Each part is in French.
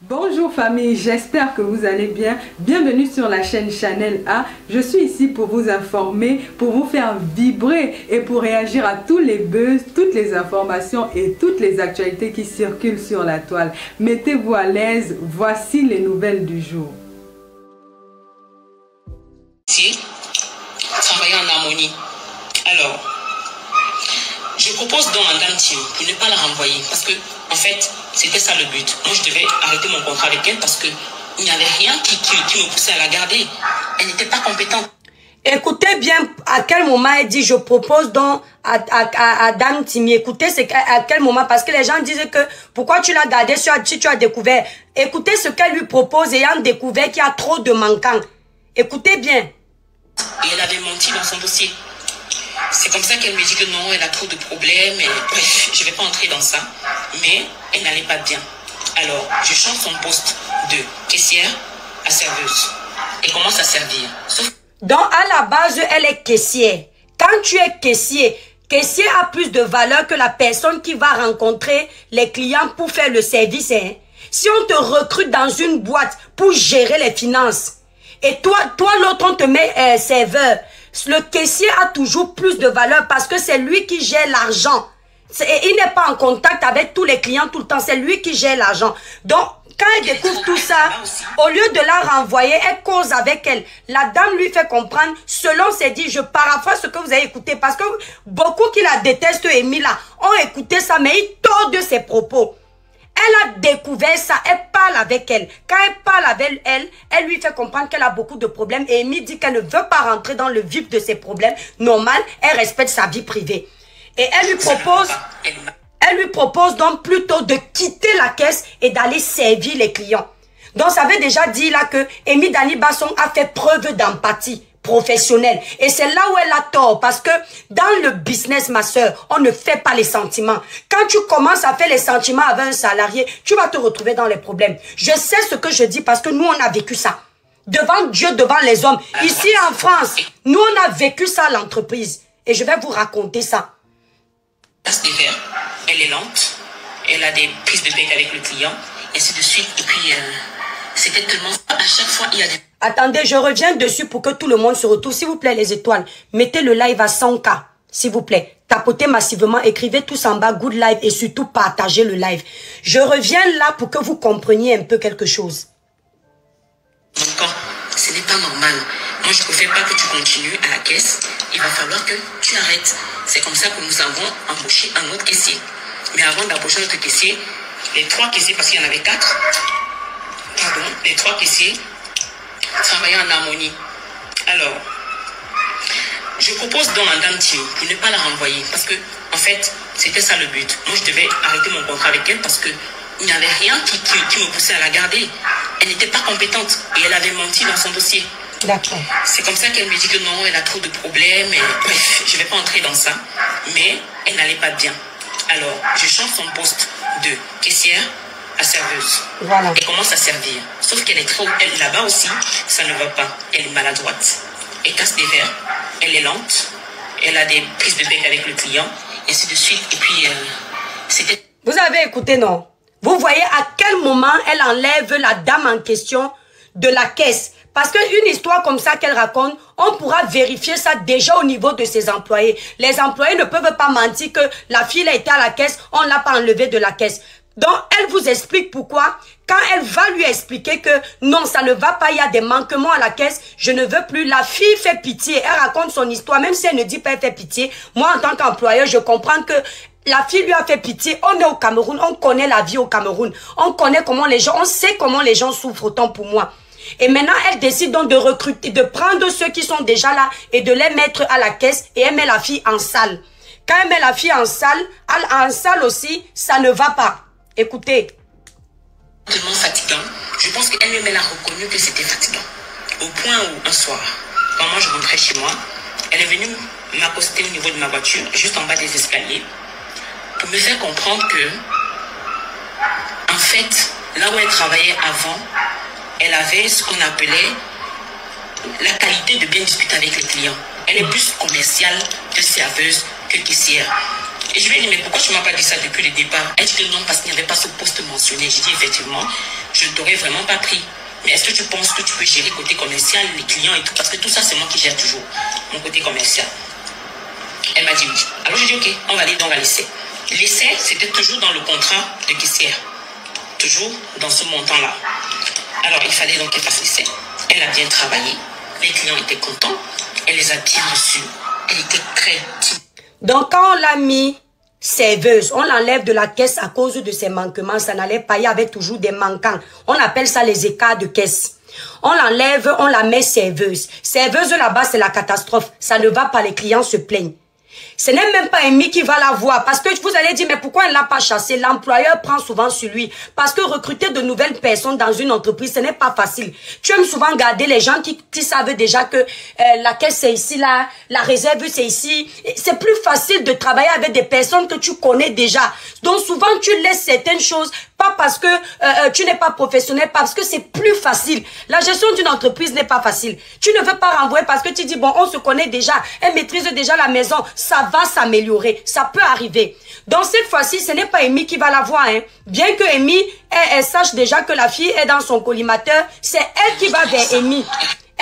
Bonjour famille, j'espère que vous allez bien. Bienvenue sur la chaîne Chanel A. Je suis ici pour vous informer, pour vous faire vibrer et pour réagir à tous les buzz, toutes les informations et toutes les actualités qui circulent sur la toile. Mettez-vous à l'aise, voici les nouvelles du jour. Travailler en harmonie. Alors, je propose donc à Dame Thio pour ne pas la renvoyer parce que, en fait, c'était ça le but. Moi, je devais arrêter mon contrat avec elle parce qu'il n'y avait rien qui me poussait à la garder. Elle n'était pas compétente. Écoutez bien à quel moment elle dit je propose donc à Dame Timi. Écoutez c'est à quel moment, parce que les gens disaient que pourquoi tu l'as gardé si tu as découvert. Écoutez ce qu'elle lui propose ayant découvert qu'il y a trop de manquants. Écoutez bien. Et elle avait menti dans son dossier. C'est comme ça qu'elle me dit que non, elle a trop de problèmes. Et, bref, je ne vais pas entrer dans ça. Mais elle n'allait pas bien. Alors, je change son poste de caissière à serveuse. Et commence à servir. Donc, à la base, elle est caissière. Quand tu es caissier a plus de valeur que la personne qui va rencontrer les clients pour faire le service. Hein. Si on te recrute dans une boîte pour gérer les finances, et toi l'autre, on te met serveur, le caissier a toujours plus de valeur parce que c'est lui qui gère l'argent. Il n'est pas en contact avec tous les clients tout le temps, c'est lui qui gère l'argent. Donc, quand elle découvre tout ça, au lieu de la renvoyer, elle cause avec elle. La dame lui fait comprendre, selon ses dits, je paraphrase ce que vous avez écouté, parce que beaucoup qui la détestent, Emilia, ont écouté ça, mais ils tordent ses propos. Elle a découvert ça, elle parle avec elle. Quand elle parle avec elle, elle lui fait comprendre qu'elle a beaucoup de problèmes. Et Amy dit qu'elle ne veut pas rentrer dans le vif de ses problèmes. Normal, elle respecte sa vie privée. Et elle lui propose donc plutôt de quitter la caisse et d'aller servir les clients. Donc ça veut déjà dire là que Amy Dani Basson a fait preuve d'empathie professionnelle. Et c'est là où elle a tort, parce que dans le business, ma soeur, on ne fait pas les sentiments. Quand tu commences à faire les sentiments avec un salarié, tu vas te retrouver dans les problèmes. Je sais ce que je dis parce que nous, on a vécu ça. Devant Dieu, devant les hommes. Ici en France, nous, on a vécu ça à l'entreprise. Et je vais vous raconter ça. Elle est lente, elle a des prises de bec avec le client, et ainsi de suite. Et puis, c'était tellement... À chaque fois, il y a des... Attendez, je reviens dessus pour que tout le monde se retrouve. S'il vous plaît, les étoiles, mettez le live à 100K, s'il vous plaît. Tapotez massivement, écrivez tous en bas, good live, et surtout partagez le live. Je reviens là pour que vous compreniez un peu quelque chose. Encore, ce n'est pas normal. Moi, je ne préfère pas que tu continues à la caisse. Il va falloir que tu arrêtes. C'est comme ça que nous avons embauché un autre caissier. Mais avant d'embaucher notre caissier, les 3 caissiers, parce qu'il y en avait 4, pardon, les 3 caissiers travailler en harmonie. Alors, je propose donc à Dame Thio pour ne pas la renvoyer parce que, en fait, c'était ça le but. Moi, je devais arrêter mon contrat avec elle parce qu'il n'y avait rien qui me poussait à la garder. Elle n'était pas compétente et elle avait menti dans son dossier. D'accord. C'est comme ça qu'elle me dit que non, elle a trop de problèmes. Et, bref, je ne vais pas entrer dans ça. Mais elle n'allait pas bien. Alors, je change son poste de caissière à serveuse. Voilà. Elle commence à servir. Sauf qu'elle est trop... Là-bas aussi, ça ne va pas. Elle est maladroite. Elle casse des verres. Elle est lente. Elle a des prises de bec avec le client. Et ainsi de suite. Et puis, c'était... Vous avez écouté, non? Vous voyez à quel moment elle enlève la dame en question de la caisse. Parce qu'une histoire comme ça qu'elle raconte, on pourra vérifier ça déjà au niveau de ses employés. Les employés ne peuvent pas mentir que la fille a été à la caisse, on ne l'a pas enlevée de la caisse. Donc, elle vous explique pourquoi. Quand elle va lui expliquer que non, ça ne va pas, il y a des manquements à la caisse, je ne veux plus. La fille fait pitié, elle raconte son histoire, même si elle ne dit pas elle fait pitié. Moi, en tant qu'employeur, je comprends que la fille lui a fait pitié. On est au Cameroun, on connaît la vie au Cameroun. On connaît comment les gens, on sait comment les gens souffrent, autant pour moi. Et maintenant, elle décide donc de recruter, de prendre ceux qui sont déjà là et de les mettre à la caisse et elle met la fille en salle. Quand elle met la fille en salle aussi, ça ne va pas. Écoutez. Tellement fatigant. Je pense qu'elle-même, elle a reconnu que c'était fatigant. Au point où, un soir, quand moi je rentrais chez moi, elle est venue m'accoster au niveau de ma voiture, juste en bas des escaliers, pour me faire comprendre que, en fait, là où elle travaillait avant, elle avait ce qu'on appelait la qualité de bien discuter avec les clients. Elle est plus commerciale que serveuse, que caissière. Et je lui ai dit, mais pourquoi tu ne m'as pas dit ça depuis le départ? Elle dit que non, parce qu'il n'y avait pas ce poste mentionné. J'ai dit, effectivement, je ne t'aurais vraiment pas pris. Mais est-ce que tu penses que tu peux gérer côté commercial, les clients et tout? Parce que tout ça, c'est moi qui gère toujours mon côté commercial. Elle m'a dit oui. Alors j'ai dit ok, on va aller donc à l'essai. L'essai, c'était toujours dans le contrat de caissière. Toujours dans ce montant-là. Alors il fallait donc qu'elle fasse l'essai. Elle a bien travaillé. Les clients étaient contents. Elle les a bien reçus. Elle était très timide. Donc quand on l'a mis serveuse, on l'enlève de la caisse à cause de ses manquements. Ça n'allait pas, il y avait toujours des manquants. On appelle ça les écarts de caisse. On l'enlève, on la met serveuse. Serveuse là-bas, c'est la catastrophe. Ça ne va pas, les clients se plaignent. Ce n'est même pas Amy qui va la voir. Parce que vous allez dire, mais pourquoi elle ne l'a pas chassé? L'employeur prend souvent sur lui. Parce que recruter de nouvelles personnes dans une entreprise, ce n'est pas facile. Tu aimes souvent garder les gens qui savent déjà que la caisse c'est ici, là, la réserve c'est ici. C'est plus facile de travailler avec des personnes que tu connais déjà. Donc souvent, tu laisses certaines choses. Pas parce que tu n'es pas professionnel, parce que c'est plus facile. La gestion d'une entreprise n'est pas facile. Tu ne veux pas renvoyer parce que tu dis, bon, on se connaît déjà, elle maîtrise déjà la maison, ça va s'améliorer, ça peut arriver. Donc cette fois-ci, ce n'est pas Amy qui va la voir. Hein. Bien que Amy, elle sache déjà que la fille est dans son collimateur, c'est elle qui va vers Amy.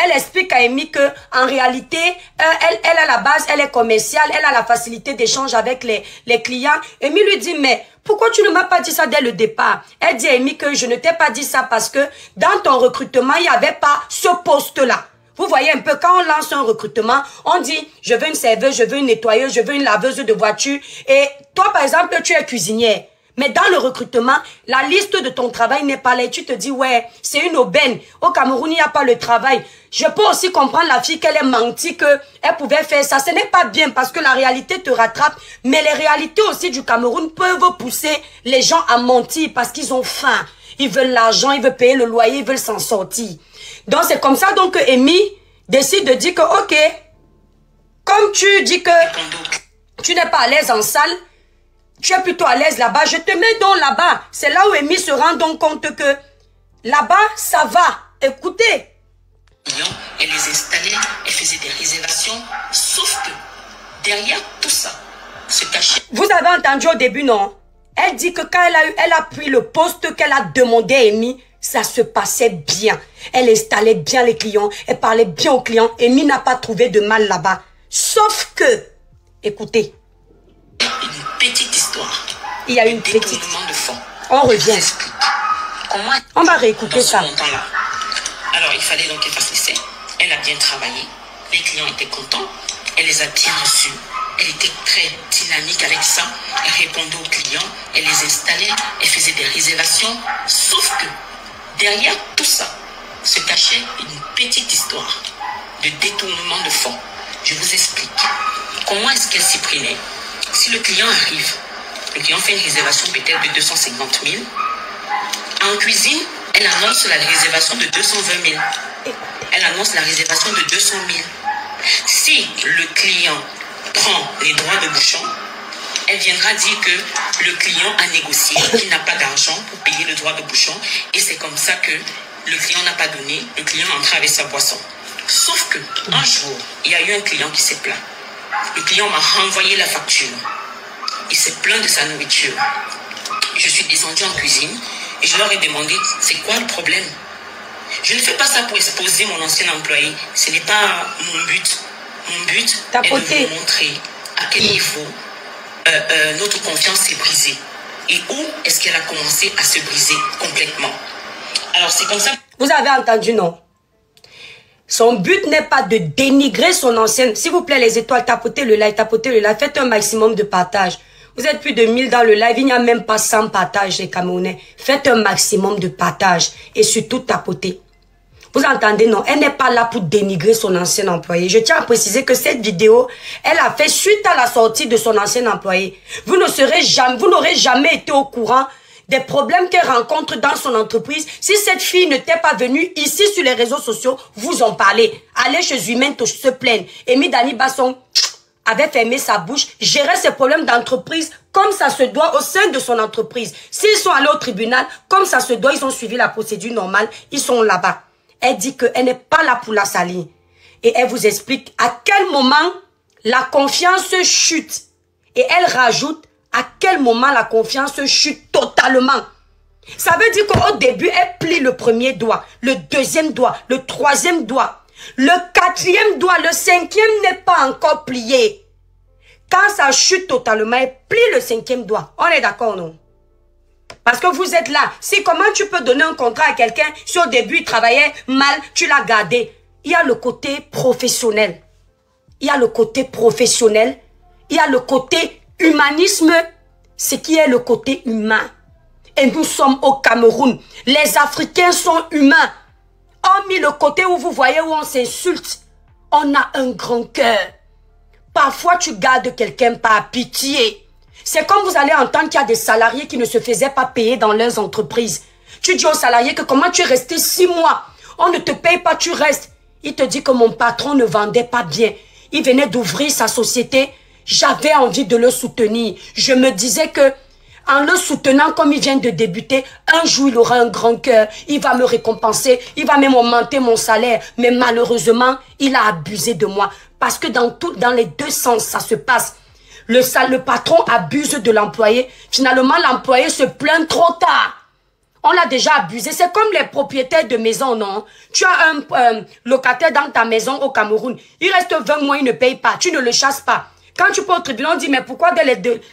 Elle explique à Amy que en réalité, elle à la base, elle est commerciale, elle a la facilité d'échange avec les clients. Amy lui dit, mais pourquoi tu ne m'as pas dit ça dès le départ? Elle dit à Amy que je ne t'ai pas dit ça parce que dans ton recrutement, il n'y avait pas ce poste-là. Vous voyez un peu, quand on lance un recrutement, on dit, je veux une serveuse, je veux une nettoyeuse, je veux une laveuse de voiture. Et toi, par exemple, tu es cuisinière. Mais dans le recrutement, la liste de ton travail n'est pas là. Et tu te dis, ouais, c'est une aubaine. Au Cameroun, il n'y a pas le travail. Je peux aussi comprendre la fille qu'elle ait menti, qu'elle pouvait faire ça. Ce n'est pas bien parce que la réalité te rattrape. Mais les réalités aussi du Cameroun peuvent pousser les gens à mentir parce qu'ils ont faim. Ils veulent l'argent, ils veulent payer le loyer, ils veulent s'en sortir. Donc c'est comme ça donc que Amy décide de dire que, ok, comme tu dis que tu n'es pas à l'aise en salle, tu es plutôt à l'aise là-bas, je te mets donc là-bas. C'est là où Amy se rend donc compte que là-bas, ça va. Écoutez. Elle les installait, elle faisait des réservations, sauf que derrière tout ça se cachait. Vous avez entendu au début, non? Elle dit que quand elle a pris le poste qu'elle a demandé à Amy, ça se passait bien. Elle installait bien les clients, elle parlait bien aux clients. Amy n'a pas trouvé de mal là-bas. Sauf que, écoutez. Une petite histoire. Il y a une petite. De fond. On revient. Comment on va réécouter ça. Alors, il fallait donc qu'elle fasse l'essai. Elle a bien travaillé. Les clients étaient contents. Elle les a bien reçus. Elle était très dynamique avec ça. Elle répondait aux clients. Elle les installait. Elle faisait des réservations. Sauf que derrière tout ça se cachait une petite histoire de détournement de fonds. Je vous explique. Comment est-ce qu'elle s'y prenait? Si le client arrive, le client fait une réservation peut-être de 250 000. En cuisine, elle annonce la réservation de 220 000. Elle annonce la réservation de 200 000. Si le client prend les droits de bouchon, elle viendra dire que le client a négocié, qu'il n'a pas d'argent pour payer le droit de bouchon. Et c'est comme ça que le client n'a pas donné, le client entra avec sa boisson. Sauf que un jour, il y a eu un client qui s'est plaint. Le client m'a renvoyé la facture. Il s'est plaint de sa nourriture. Je suis descendue en cuisine et je leur ai demandé, c'est quoi le problème? Je ne fais pas ça pour exposer mon ancien employé. Ce n'est pas mon but. Mon but est de vous montrer à quel niveau notre confiance s'est brisée. Et où est-ce qu'elle a commencé à se briser complètement. Alors c'est comme ça. Vous avez entendu, non? Son but n'est pas de dénigrer son ancienne. S'il vous plaît, les étoiles, tapotez le like, faites un maximum de partage. Vous êtes plus de 1000 dans le live, il n'y a même pas 100 partages, les Camerounais. Faites un maximum de partage et surtout tapotez. Vous entendez, non? Elle n'est pas là pour dénigrer son ancien employé. Je tiens à préciser que cette vidéo, elle a fait suite à la sortie de son ancien employé. Vous n'aurez jamais été au courant des problèmes qu'elle rencontre dans son entreprise. Si cette fille n'était pas venue ici sur les réseaux sociaux, vous en parlez. Allez chez Humaine se plaindre. Amy Dani Basson avait fermé sa bouche, gérait ses problèmes d'entreprise comme ça se doit au sein de son entreprise. S'ils sont allés au tribunal, comme ça se doit, ils ont suivi la procédure normale, ils sont là-bas. Elle dit qu'elle n'est pas là pour la salir. Et elle vous explique à quel moment la confiance chute. Et elle rajoute à quel moment la confiance chute totalement. Ça veut dire qu'au début, elle plie le premier doigt, le deuxième doigt, le troisième doigt, le quatrième doigt, le cinquième n'est pas encore plié. Quand ça chute totalement, elle plie le cinquième doigt. On est d'accord, non? Parce que vous êtes là. Si comment tu peux donner un contrat à quelqu'un si au début il travaillait mal, tu l'as gardé. Il y a le côté professionnel. Il y a le côté professionnel. Il y a le côté humanisme. Ce qui est le côté humain. Et nous sommes au Cameroun. Les Africains sont humains. Hormis le côté où vous voyez où on s'insulte. On a un grand cœur. Parfois, tu gardes quelqu'un par pitié. C'est comme vous allez entendre qu'il y a des salariés qui ne se faisaient pas payer dans leurs entreprises. Tu dis aux salariés que comment tu es resté 6 mois. On ne te paye pas, tu restes. Il te dit que mon patron ne vendait pas bien. Il venait d'ouvrir sa société. J'avais envie de le soutenir. Je me disais que en le soutenant comme il vient de débuter, un jour il aura un grand cœur. Il va me récompenser. Il va même augmenter mon salaire. Mais malheureusement, il a abusé de moi. Parce que dans les deux sens, ça se passe. Le patron abuse de l'employé. Finalement, l'employé se plaint trop tard. On l'a déjà abusé. C'est comme les propriétaires de maison, non? Tu as un locataire dans ta maison au Cameroun. Il reste 20 mois, il ne paye pas. Tu ne le chasses pas. Quand tu peux au tribunal, on dit, mais pourquoi dès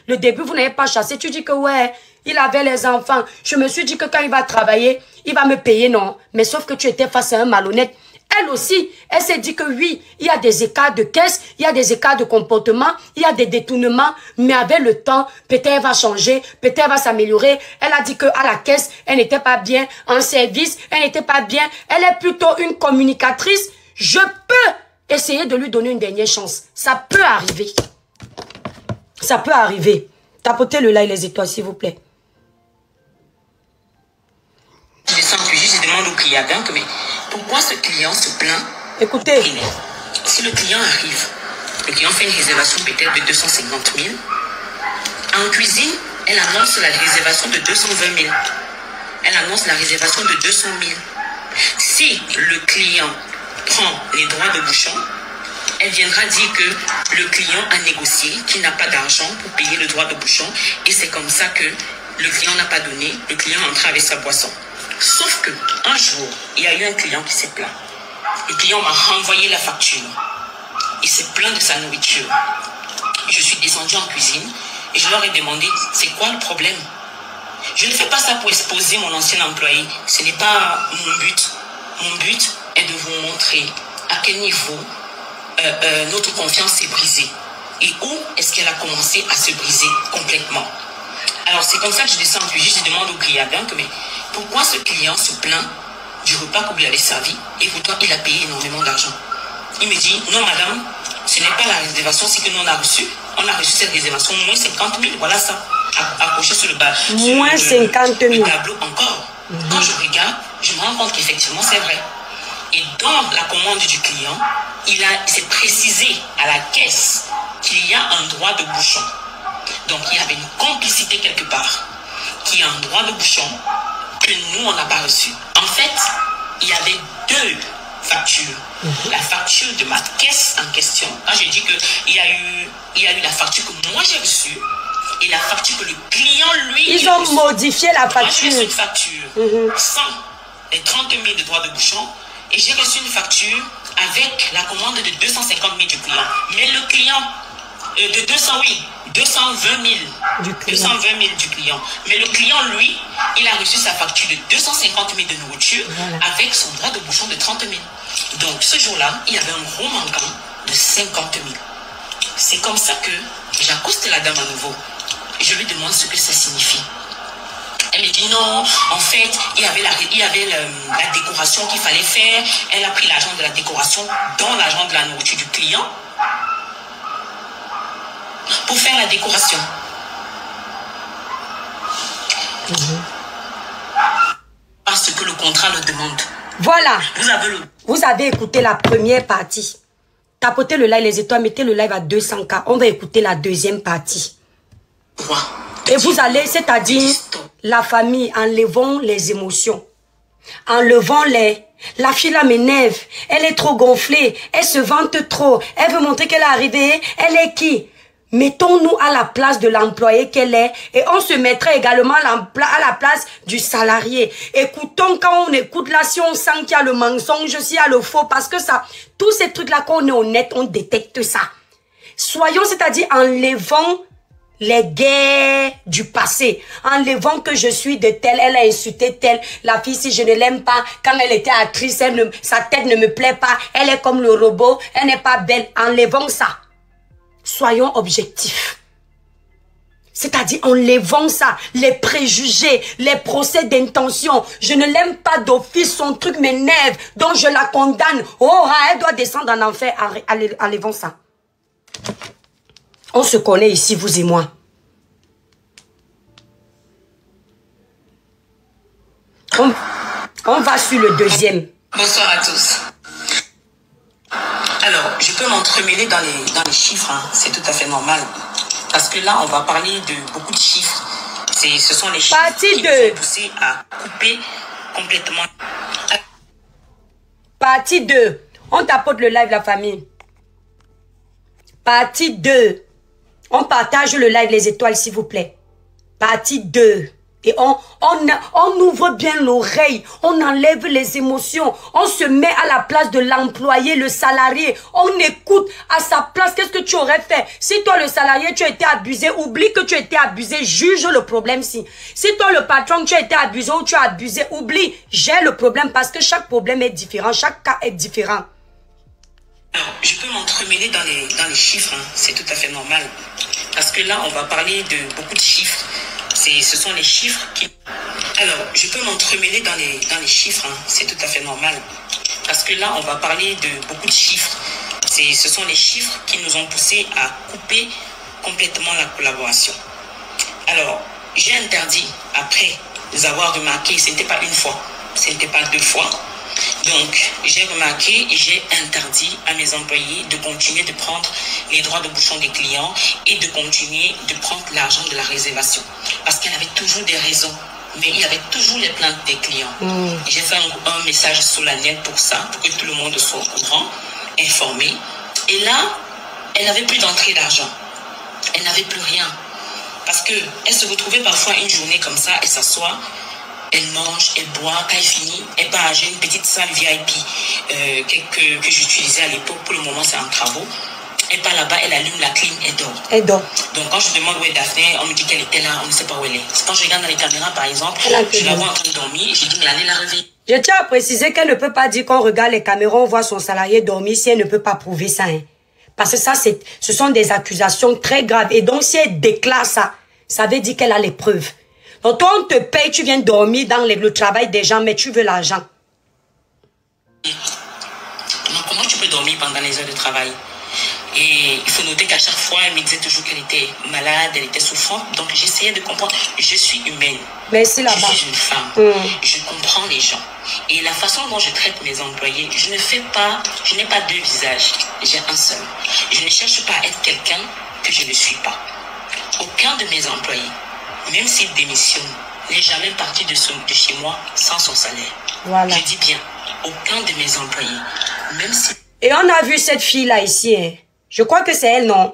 le début, vous n'avez pas chassé? Tu dis que ouais, il avait les enfants. Je me suis dit que quand il va travailler, il va me payer, non? Mais sauf que tu étais face à un malhonnête. Elle aussi, elle s'est dit que oui, il y a des écarts de caisse, il y a des écarts de comportement, il y a des détournements, mais avec le temps, peut-être elle va changer, peut-être elle va s'améliorer. Elle a dit qu'à la caisse, elle n'était pas bien, en service, elle n'était pas bien. Elle est plutôt une communicatrice. Je peux essayer de lui donner une dernière chance. Ça peut arriver. Ça peut arriver. Tapotez le like, les étoiles, s'il vous plaît. Je descends puis je demande au client, mais pourquoi ce client se plaint? Écoutez. Si le client arrive, le client fait une réservation peut-être de 250 000. En cuisine, elle annonce la réservation de 220 000. Elle annonce la réservation de 200 000. Si le client prend les droits de bouchon, elle viendra dire que le client a négocié, qu'il n'a pas d'argent pour payer le droit de bouchon. Et c'est comme ça que le client n'a pas donné, le client est entré avec sa boisson. Sauf que un jour, il y a eu un client qui s'est plaint. Le client m'a renvoyé la facture. Il s'est plaint de sa nourriture. Je suis descendue en cuisine et je leur ai demandé, c'est quoi le problème? Je ne fais pas ça pour exposer mon ancien employé. Ce n'est pas mon but. Mon but est de vous montrer à quel niveau notre confiance s'est brisée. Et où est-ce qu'elle a commencé à se briser complètement. Alors c'est comme ça que je descends en cuisine, je demande au client, mais pourquoi ce client se plaint du repas qu'on lui avait servi et pourtant il a payé énormément d'argent. Il me dit, non madame, ce n'est pas la réservation, c'est que nous on a reçu cette réservation, moins 50 000, voilà ça, accroché sur le bas. Moins 50 000. Le tableau encore. Quand je regarde, je me rends compte qu'effectivement c'est vrai. Et dans la commande du client, il s'est précisé à la caisse qu'il y a un droit de bouchon. Donc il y avait une complicité quelque part, qui a un droit de bouchon que nous on n'a pas reçu. En fait, il y avait deux factures. La facture de ma caisse en question. Quand j'ai dit qu'il y a eu la facture que moi j'ai reçue et la facture que le client lui. Ils ont modifié la facture. Moi j'ai reçu une facture sans les 30 000 de droit de bouchon et j'ai reçu une facture avec la commande de 250 000 du client. Mais le client de 220 000 du client. 220 000 du client. Mais le client, lui, il a reçu sa facture de 250 000 de nourriture avec son droit de bouchon de 30 000. Donc, ce jour-là, il y avait un gros manquant de 50 000. C'est comme ça que j'accoste la dame à nouveau. Et je lui demande ce que ça signifie. Elle me dit non, en fait, il y avait la décoration qu'il fallait faire. Elle a pris l'argent de la décoration dans l'argent de la nourriture du client pour faire la décoration. Parce que le contrat le demande. Voilà. Vous avez écouté la première partie. Tapotez le live, les étoiles, mettez le live à 200K. On va écouter la deuxième partie. Quoi? Et vous allez, c'est-à-dire la famille, enlevons les émotions. Enlevons-les. La fille là m'énerve. Elle est trop gonflée. Elle se vante trop. Elle veut montrer qu'elle est arrivée. Elle est qui? Mettons-nous à la place de l'employé qu'elle est et on se mettrait également à la place du salarié. Écoutons quand on écoute là, si on sent qu'il y a le mensonge, s'il y a le faux, parce que ça, tous ces trucs-là, quand on est honnête, on détecte ça. Soyons, c'est-à-dire enlevons les guerres du passé. Enlevons que je suis de telle, elle a insulté telle, la fille si je ne l'aime pas, quand elle était actrice, sa tête ne me plaît pas, elle est comme le robot, elle n'est pas belle. Enlevons ça. Soyons objectifs. C'est-à-dire, enlevons ça, les préjugés, les procès d'intention. Je ne l'aime pas d'office, son truc m'énerve, donc je la condamne. Oh, elle doit descendre en enfer. Enlevons ça. On se connaît ici, vous et moi. On va sur le deuxième. Bonsoir à tous. Alors, je peux m'entremêler dans les chiffres, hein. C'est tout à fait normal. Parce que là, on va parler de beaucoup de chiffres. Ce sont les chiffres qui nous ont poussés à couper complètement. Partie 2. On tapote le live, la famille. Partie 2. On partage le live, les étoiles, s'il vous plaît. Partie 2. Et on ouvre bien l'oreille, on enlève les émotions, on se met à la place de l'employé, le salarié, on écoute à sa place, qu'est-ce que tu aurais fait? Si toi le salarié, tu as été abusé, oublie que tu as été abusé, juge le problème si. Si toi le patron, tu as été abusé ou tu as abusé, oublie, gère le problème parce que chaque problème est différent, chaque cas est différent. Alors, je peux m'entremêler dans les chiffres, hein. C'est tout à fait normal. Parce que là, on va parler de beaucoup de chiffres. Ce sont les chiffres qui... Alors, je peux m'entremêler dans les chiffres, hein. C'est tout à fait normal. Parce que là, on va parler de beaucoup de chiffres. Ce sont les chiffres qui nous ont poussés à couper complètement la collaboration. Alors, j'ai interdit, après avoir remarqué, ce n'était pas une fois, ce n'était pas deux fois. Donc, j'ai remarqué et j'ai interdit à mes employés de continuer de prendre les droits de bouchon des clients et de continuer de prendre l'argent de la réservation. Parce qu'il y avait toujours des raisons, mais il y avait toujours les plaintes des clients. J'ai fait un message solennel pour ça, pour que tout le monde soit au courant, informé. Et là, elle n'avait plus d'entrée d'argent. Elle n'avait plus rien. Parce qu'elle se retrouvait parfois une journée comme ça, elle s'assoit. Elle mange, elle boit, quand elle finit, elle part. J'ai une petite salle VIP que j'utilisais à l'époque. Pour le moment, c'est en travaux. Elle part là-bas, elle allume la clim, elle dort. Elle dort. Donc, quand je demande où est Daphné, on me dit qu'elle était là, on ne sait pas où elle est. Quand je regarde dans les caméras, par exemple, je la vois en train de dormir, j'ai dit, mais allez la réveiller. Je tiens à préciser qu'elle ne peut pas dire qu'on regarde les caméras, on voit son salarié dormir si elle ne peut pas prouver ça. Hein. Parce que ça, ce sont des accusations très graves. Et donc, si elle déclare ça, ça veut dire qu'elle a les preuves. Donc toi, on te paye, tu viens dormir dans le travail des gens, mais tu veux l'argent. Comment tu peux dormir pendant les heures de travail? Et il faut noter qu'à chaque fois, elle me disait toujours qu'elle était malade, elle était souffrante. Donc j'essayais de comprendre. Je suis humaine. Merci là-bas. Je suis une femme. Je comprends les gens. Et la façon dont je traite mes employés, je n'ai pas deux visages. J'ai un seul. Je ne cherche pas à être quelqu'un que je ne suis pas. Aucun de mes employés, même s'il démissionne, n'est jamais parti de chez moi sans son salaire. Voilà. Je dis bien, aucun de mes employés, même si... Et on a vu cette fille-là ici. Hein. Je crois que c'est elle, non?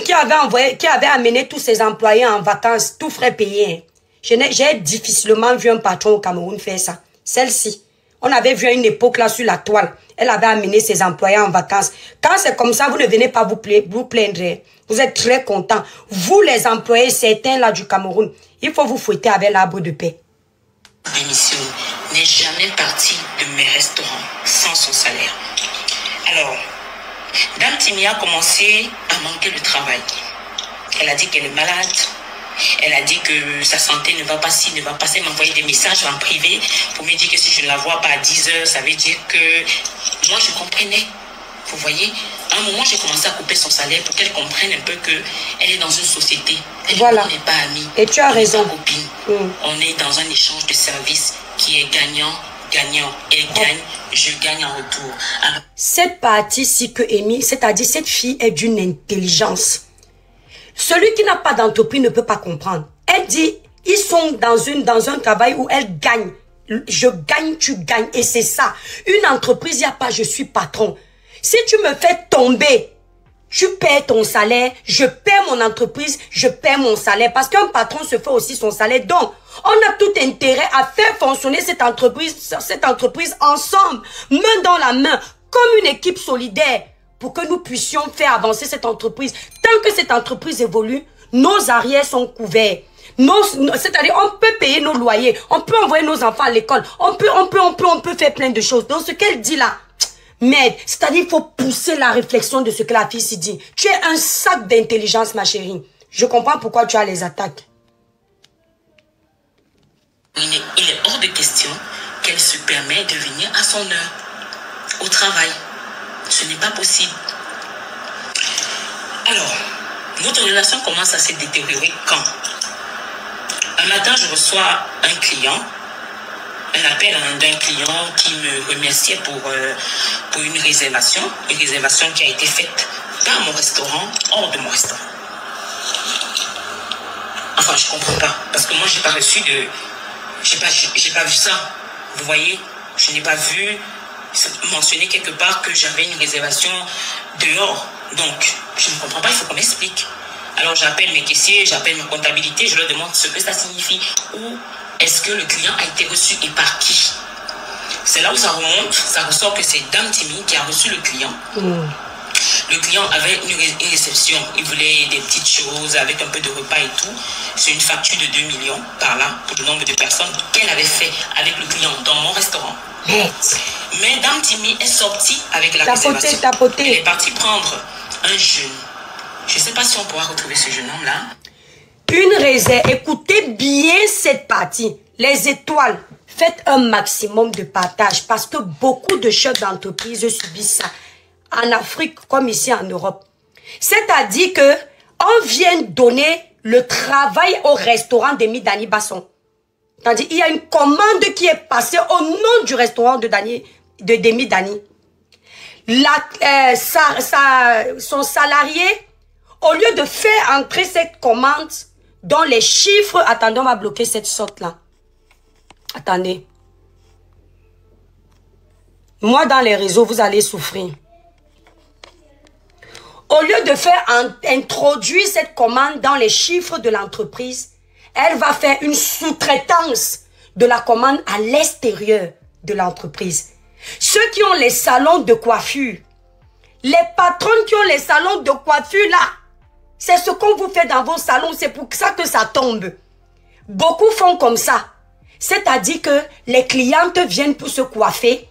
qui avait amené tous ses employés en vacances, tout frais payés. Hein. J'ai difficilement vu un patron au Cameroun faire ça. Celle-ci. On avait vu à une époque là sur la toile. Elle avait amené ses employés en vacances. Quand c'est comme ça, vous ne venez pas vous plaindre. Vous êtes très contents. Vous, les employés, certains là du Cameroun, il faut vous fouetter avec l'arbre de paix. Démission n'est jamais partie de mes restaurants sans son salaire. Alors, Dame Timia a commencé à manquer de travail. Elle a dit qu'elle est malade. Elle a dit que sa santé ne va pas si, ne va pas. Elle m'envoyer des messages en privé pour me dire que si je ne la vois pas à 10 heures, ça veut dire que moi je comprenais. Vous voyez, à un moment j'ai commencé à couper son salaire pour qu'elle comprenne un peu qu'elle est dans une société. Voilà. On n'est pas amis. Et tu as raison. Copine. On est dans un échange de services qui est gagnant. Elle gagne, je gagne en retour. Alors, cette partie-ci que Amy, c'est-à-dire cette fille est d'une intelligence. Celui qui n'a pas d'entreprise ne peut pas comprendre. Elle dit, ils sont dans un travail où elle gagne. Je gagne, tu gagnes. Et c'est ça. Une entreprise, il n'y a pas je suis patron. Si tu me fais tomber, Tu paies ton salaire, je paie mon entreprise, je paie mon salaire. Parce qu'un patron se fait aussi son salaire. Donc, on a tout intérêt à faire fonctionner cette entreprise ensemble, main dans la main, comme une équipe solidaire, pour que nous puissions faire avancer cette entreprise. Tant que cette entreprise évolue, nos arrières sont couverts. C'est-à-dire, on peut payer nos loyers, on peut envoyer nos enfants à l'école, on peut faire plein de choses. Donc, ce qu'elle dit là, mais, c'est-à-dire, il faut pousser la réflexion de ce que la fille s'y dit. Tu es un sac d'intelligence, ma chérie. Je comprends pourquoi tu as les attaques. Il est hors de question qu'elle se permet de venir à son heure au travail. Ce n'est pas possible. Alors, notre relation commence à se détériorer quand? Un matin, je reçois un client, un appel d'un client qui me remerciait pour une réservation qui a été faite dans mon restaurant, hors de mon restaurant. Enfin, je comprends pas, parce que moi, j'ai pas reçu de... J'ai pas vu ça. Vous voyez, je n'ai pas vu mentionner quelque part que j'avais une réservation dehors. Donc, je ne comprends pas, il faut qu'on m'explique. Alors, j'appelle mes caissiers, j'appelle ma comptabilité, je leur demande ce que ça signifie. Ou est-ce que le client a été reçu et par qui? C'est là où ça remonte, ça ressort que c'est Dame Timmy qui a reçu le client. Le client avait une réception, il voulait des petites choses avec un peu de repas et tout. C'est une facture de 2 millions par là, pour le nombre de personnes qu'elle avait fait avec le client dans mon restaurant. Mais Dame Timmy est sortie avec la réservation. Elle est partie prendre un jeune. Je ne sais pas si on pourra retrouver ce jeune homme-là. Une réserve. Écoutez bien cette partie. Les étoiles, faites un maximum de partage parce que beaucoup de chefs d'entreprise subissent ça. En Afrique comme ici en Europe. C'est-à-dire que on vient donner le travail au restaurant d'Emi Dani Basson. C'est-à-dire il y a une commande qui est passée au nom du restaurant de Demi Dani. Son salarié, au lieu de faire entrer cette commande dans les chiffres, attendez, on va bloquer cette sorte-là. Attendez. Moi, dans les réseaux, vous allez souffrir. Au lieu de faire introduire cette commande dans les chiffres de l'entreprise, elle va faire une sous-traitance de la commande à l'extérieur de l'entreprise. Ceux qui ont les salons de coiffure, les patronnes qui ont les salons de coiffure là, c'est ce qu'on vous fait dans vos salons, c'est pour ça que ça tombe. Beaucoup font comme ça. C'est-à-dire que les clientes viennent pour se coiffer,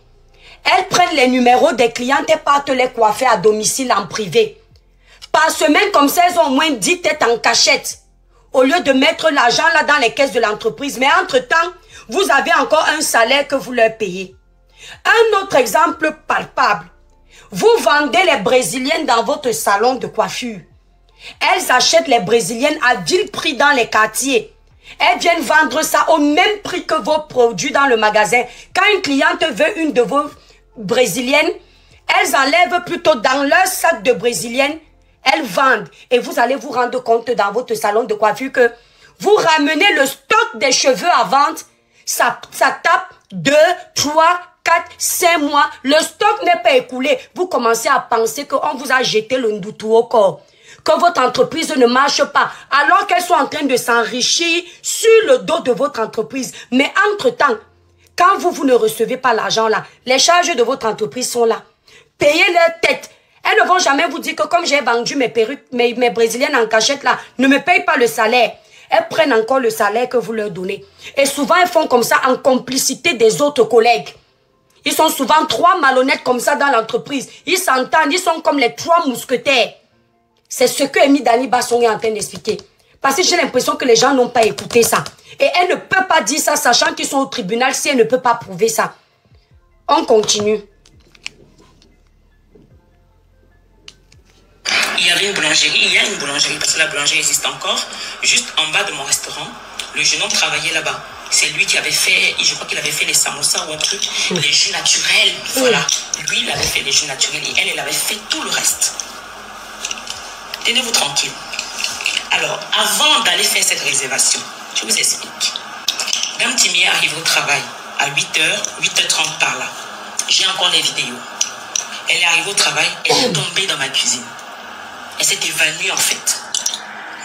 elles prennent les numéros des clientes et partent les coiffer à domicile en privé. Par semaine, comme ça, elles ont au moins 10 têtes en cachette. Au lieu de mettre l'argent là dans les caisses de l'entreprise. Mais entre-temps, vous avez encore un salaire que vous leur payez. Un autre exemple palpable. Vous vendez les Brésiliennes dans votre salon de coiffure. Elles achètent les Brésiliennes à vil prix dans les quartiers. Elles viennent vendre ça au même prix que vos produits dans le magasin. Quand une cliente veut une de vos Brésiliennes, elles enlèvent plutôt dans leur sac de Brésiliennes. Elles vendent et vous allez vous rendre compte dans votre salon de coiffure que vous ramenez le stock des cheveux à vendre, ça tape 2, 3, 4, 5 mois. Le stock n'est pas écoulé. Vous commencez à penser qu'on vous a jeté le ndoutou au corps, que votre entreprise ne marche pas, alors qu'elles sont en train de s'enrichir sur le dos de votre entreprise. Mais entre-temps, quand vous ne recevez pas l'argent là, les charges de votre entreprise sont là. Payez leur tête. Elles ne vont jamais vous dire que comme j'ai vendu mes perruques, mes brésiliennes en cachette là, ne me payent pas le salaire. Elles prennent encore le salaire que vous leur donnez. Et souvent, elles font comme ça en complicité des autres collègues. Ils sont souvent 3 malhonnêtes comme ça dans l'entreprise. Ils s'entendent, ils sont comme les 3 mousquetaires. C'est ce que Emi Dani Basson est en train d'expliquer. Parce que j'ai l'impression que les gens n'ont pas écouté ça. Et elle ne peut pas dire ça, sachant qu'ils sont au tribunal, si elle ne peut pas prouver ça. On continue. Il y avait une boulangerie, il y a une boulangerie, parce que la boulangerie existe encore, juste en bas de mon restaurant. Le jeune homme travaillait là-bas. C'est lui qui avait fait, je crois qu'il avait fait les samosas ou un truc, les jus naturels, voilà. Lui, il avait fait les jus naturels et elle avait fait tout le reste. Tenez-vous tranquille. Alors, avant d'aller faire cette réservation, je vous explique. Dame Timmy arrive au travail à 8h, 8h30 par là. J'ai encore les vidéos. Elle est arrivée au travail, elle est tombée dans ma cuisine. Elle s'est évanouie en fait.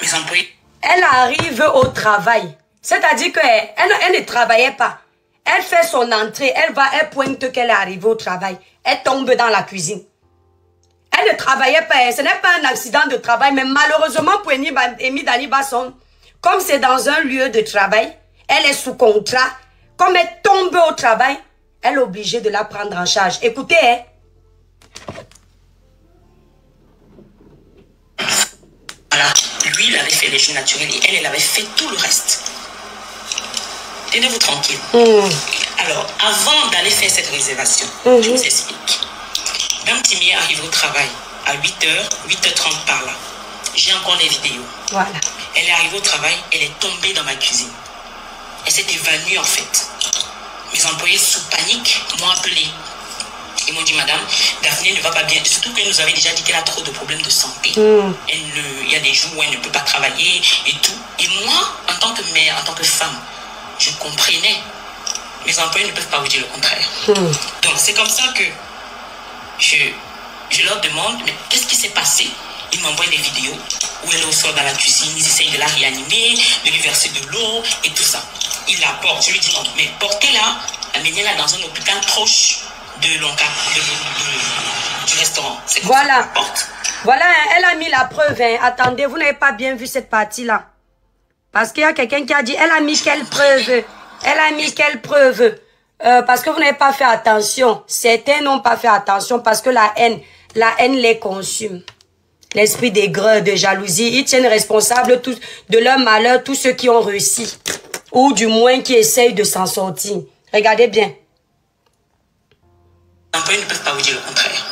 Mes employés... Elle arrive au travail. C'est-à-dire qu'elle ne travaillait pas. Elle fait son entrée, elle pointe qu'elle est arrivée au travail. Elle tombe dans la cuisine. Elle ne travaillait pas, ce n'est pas un accident de travail, mais malheureusement pour Amy Dani Basson, comme c'est dans un lieu de travail, elle est sous contrat, comme elle tombe au travail, elle est obligée de la prendre en charge. Écoutez, hein. Voilà, lui, il avait fait les jeux naturels et elle avait fait tout le reste. Tenez-vous tranquille. Alors, avant d'aller faire cette réservation, je vous explique. Dame Timi arrive au travail à 8h, 8h30 par là. J'ai encore les vidéos. Voilà. Elle est arrivée au travail, elle est tombée dans ma cuisine. Elle s'est évanouie en fait. Mes employés sous panique m'ont appelé. Ils m'ont dit, madame, Daphné ne va pas bien. Surtout qu'elle nous avait déjà dit qu'elle a trop de problèmes de santé. Il y a des jours où elle ne peut pas travailler et tout. Et moi, en tant que mère, en tant que femme, je comprenais. Mes employés ne peuvent pas vous dire le contraire. Donc c'est comme ça que je leur demande, mais qu'est-ce qui s'est passé? Ils m'envoient des vidéos où elle est au sol dans la cuisine, ils essayent de la réanimer, de lui verser de l'eau et tout ça. Ils la portent. Je lui dis non, mais portez-la, amenez-la dans un hôpital proche de l'Onca, du restaurant. Voilà. Voilà, elle a mis la preuve. Hein. Attendez, vous n'avez pas bien vu cette partie-là. Parce qu'il y a quelqu'un qui a dit, elle a mis quelle preuve? Elle a mis quelle preuve? Parce que vous n'avez pas fait attention. Certains n'ont pas fait attention parce que la haine les consume. L'esprit d'aigreur, de jalousie, ils tiennent responsables de leur malheur tous ceux qui ont réussi. Ou du moins qui essayent de s'en sortir. Regardez bien. Les employés ne peuvent pas vous dire le contraire.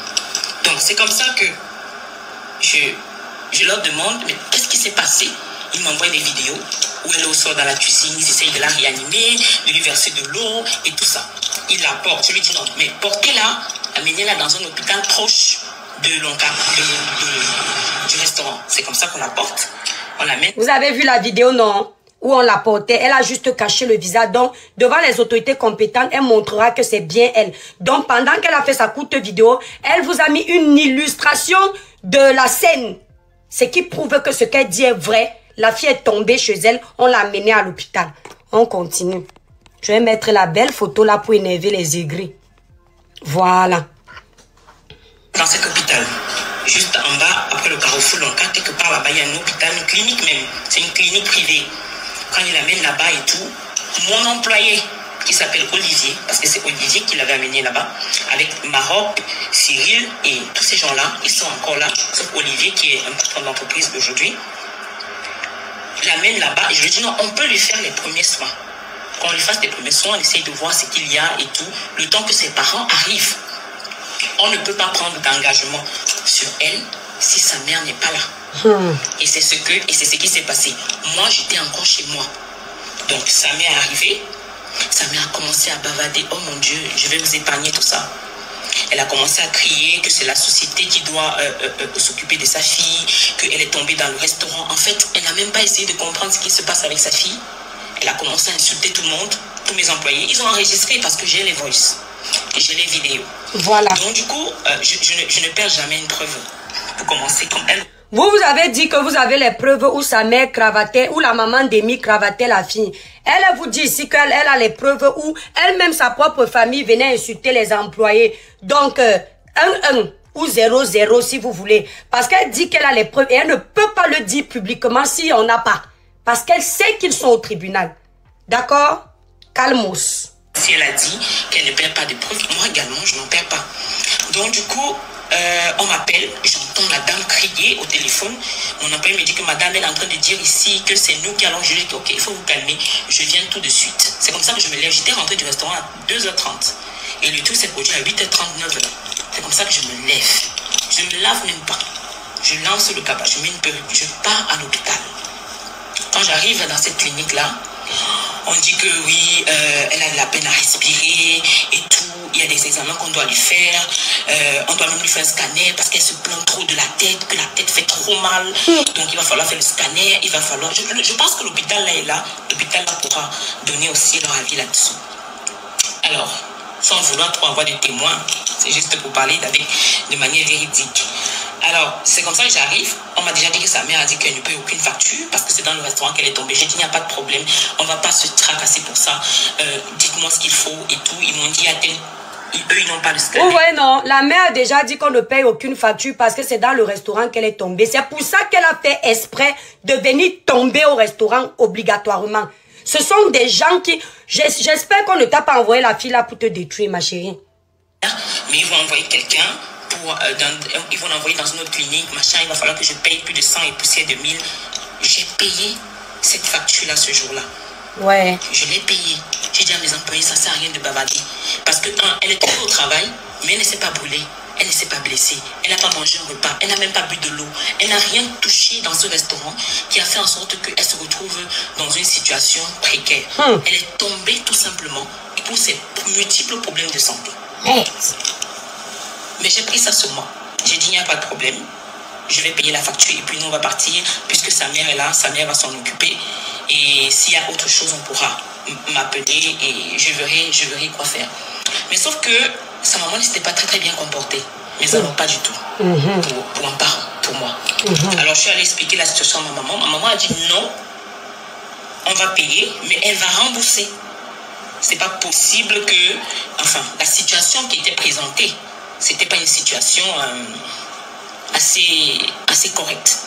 Donc c'est comme ça que je leur demande, mais qu'est-ce qui s'est passé? Ils m'envoient des vidéos où elle est au sol dans la cuisine, ils essayent de la réanimer, de lui verser de l'eau et tout ça. Ils la portent. Je lui dis non, mais portez-la, amenez-la dans un hôpital proche de l'Onca, du restaurant. C'est comme ça qu'on la porte. On l'amène. Vous avez vu la vidéo, non? Où on la portait. Elle a juste caché le visage. Donc, devant les autorités compétentes, elle montrera que c'est bien elle. Donc, pendant qu'elle a fait sa courte vidéo, elle vous a mis une illustration de la scène. Ce qui prouve que ce qu'elle dit est vrai. La fille est tombée chez elle. On l'a amenée à l'hôpital. On continue. Je vais mettre la belle photo là pour énerver les aigris. Voilà. Dans cet hôpital, juste en bas, après le carrefour Lonka, quelque part là-bas, il y a un hôpital, une clinique même. C'est une clinique privée. Quand il l'amène là-bas et tout, mon employé, qui s'appelle Olivier, parce que c'est Olivier qui l'avait amené là-bas, avec Maroc, Cyril et tous ces gens-là, ils sont encore là, sauf Olivier qui est un patron d'entreprise aujourd'hui. Je l'amène là-bas et je lui dis non, on peut lui faire les premiers soins. Quand on lui fasse les premiers soins, on essaye de voir ce qu'il y a et tout, le temps que ses parents arrivent. On ne peut pas prendre d'engagement sur elle si sa mère n'est pas là. Et c'est ce qui s'est passé. Moi, j'étais encore chez moi. Donc, sa mère est arrivée. Sa mère a commencé à bavader. Oh mon Dieu, je vais vous épargner tout ça. Elle a commencé à crier que c'est la société qui doit s'occuper de sa fille, qu'elle est tombée dans le restaurant. En fait, elle n'a même pas essayé de comprendre ce qui se passe avec sa fille. Elle a commencé à insulter tout le monde, tous mes employés. Ils ont enregistré parce que j'ai les voices. Et j'ai les vidéos. Voilà. Donc du coup, je ne perds jamais une preuve. Pour commencer comme elle. Vous avez dit que vous avez les preuves où sa mère cravatait, où la maman d'Amy cravatait la fille. Elle vous dit ici qu'elle a les preuves où elle-même, sa propre famille, venait insulter les employés. Donc, 1-1 ou 0-0 si vous voulez. Parce qu'elle dit qu'elle a les preuves et elle ne peut pas le dire publiquement si on n'a pas. Parce qu'elle sait qu'ils sont au tribunal. D'accord? Calmos. Si elle a dit qu'elle ne perd pas de preuves, moi également, je n'en perds pas. Donc du coup, on m'appelle, j'entends la dame crier au téléphone. Mon employé me dit que madame, elle est en train de dire ici que c'est nous qui allons juger. Ok, il faut vous calmer, je viens tout de suite. C'est comme ça que je me lève. J'étais rentrée du restaurant à 2h30. Et le tout s'est produit à 8h39. C'est comme ça que je me lève. Je ne me lave même pas. Je lance le cabas, je mets une perruque, je pars à l'hôpital. Quand j'arrive dans cette clinique-là, on dit que oui, elle a de la peine à respirer et tout. Il y a des examens qu'on doit lui faire. On doit même lui faire un scanner parce qu'elle se plaint trop de la tête, que la tête fait trop mal. Donc il va falloir faire le scanner. Il va falloir. Je pense que l'hôpital là est là. L'hôpital là pourra donner aussi leur avis là-dessus. Alors, sans vouloir trop avoir de témoins, c'est juste pour parler de manière véridique. Alors, c'est comme ça que j'arrive. On m'a déjà dit que sa mère a dit qu'elle ne paye aucune facture parce que c'est dans le restaurant qu'elle est tombée. J'ai dit, il n'y a pas de problème. On ne va pas se tracasser pour ça. Dites-moi ce qu'il faut et tout. Ils m'ont dit, eux, ils n'ont pas de scanner. Oui, non. La mère a déjà dit qu'on ne paye aucune facture parce que c'est dans le restaurant qu'elle est tombée. C'est pour ça qu'elle a fait exprès de venir tomber au restaurant obligatoirement. Ce sont des gens qui... J'espère qu'on ne t'a pas envoyé la fille là pour te détruire, ma chérie. Mais ils vont envoyer quelqu'un pour... ils vont l'envoyer dans une autre clinique, machin. Il va falloir que je paye plus de 100 et poussière de 1000. J'ai payé cette facture-là ce jour-là. Ouais. Je l'ai payée. J'ai dit à mes employés, ça ne sert à rien de bavarder. Parce que, elle est toujours au travail, mais elle ne s'est pas brûlée. Elle ne s'est pas blessée. Elle n'a pas mangé un repas. Elle n'a même pas bu de l'eau. Elle n'a rien touché dans ce restaurant qui a fait en sorte qu'elle se retrouve dans une situation précaire. Elle est tombée tout simplement pour ses multiples problèmes de santé. Mais j'ai pris ça sur moi. J'ai dit, il n'y a pas de problème. Je vais payer la facture et puis nous, on va partir. Puisque sa mère est là, sa mère va s'en occuper. Et s'il y a autre chose, on pourra m'appeler et je verrai quoi faire. Mais sauf que sa maman ne s'était pas très bien comportée. Mais alors pas du tout. Pour un parent, pour moi. Alors je suis allée expliquer la situation à ma maman. Ma maman a dit non, on va payer, mais elle va rembourser. C'est pas possible que... Enfin, la situation qui était présentée, c'était pas une situation assez correcte.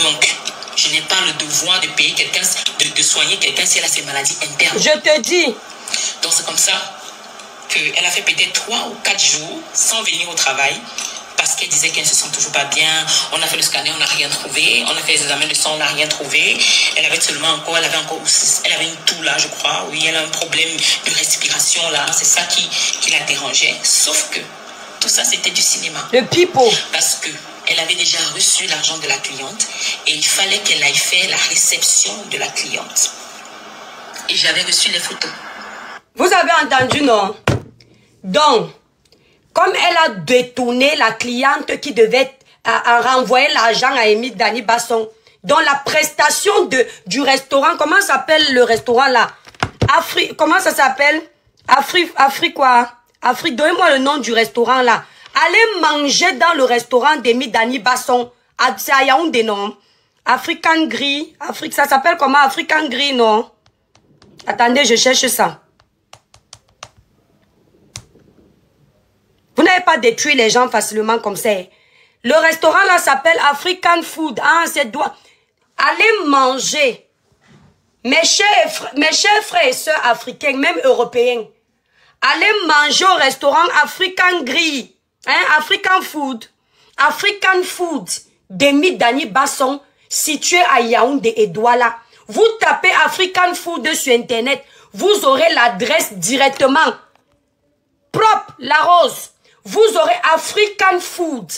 Donc, je n'ai pas le devoir de payer quelqu'un, de soigner quelqu'un si elle a ses maladies internes. Je te dis. Donc c'est comme ça qu'elle a fait peut-être 3 ou 4 jours sans venir au travail parce qu'elle disait qu'elle ne se sent toujours pas bien. On a fait le scanner, on n'a rien trouvé. On a fait les examens de sang, on n'a rien trouvé. Elle avait une toux là, je crois. Oui, elle a un problème de respiration là. C'est ça qui la dérangeait. Sauf que tout ça, c'était du cinéma. Le pipeau. Parce que elle avait déjà reçu l'argent de la cliente et il fallait qu'elle aille faire la réception de la cliente. Et j'avais reçu les photos. Vous avez entendu, non? Donc, comme elle a détourné la cliente qui devait renvoyer l'argent à Émile Dani Basson, dans la prestation du restaurant, comment s'appelle le restaurant là? Comment ça s'appelle? Quoi? Donnez-moi le nom du restaurant là. Allez manger dans le restaurant d'Émile Dani Basson. C'est à Yaoundé, non? African Gris. Ça s'appelle comment? African Gris, non? Attendez, je cherche ça. Vous n'avez pas détruit les gens facilement comme ça. Le restaurant là s'appelle African Food. Ah, c'est droit. Allez manger. Mes chers frères et sœurs africains, même européens. Allez manger au restaurant African Gris. African Food. African Food d'Émile Dani Basson, situé à Yaoundé et Douala. Vous tapez African Food sur Internet. Vous aurez l'adresse directement. Propre, la rose. Vous aurez African Food.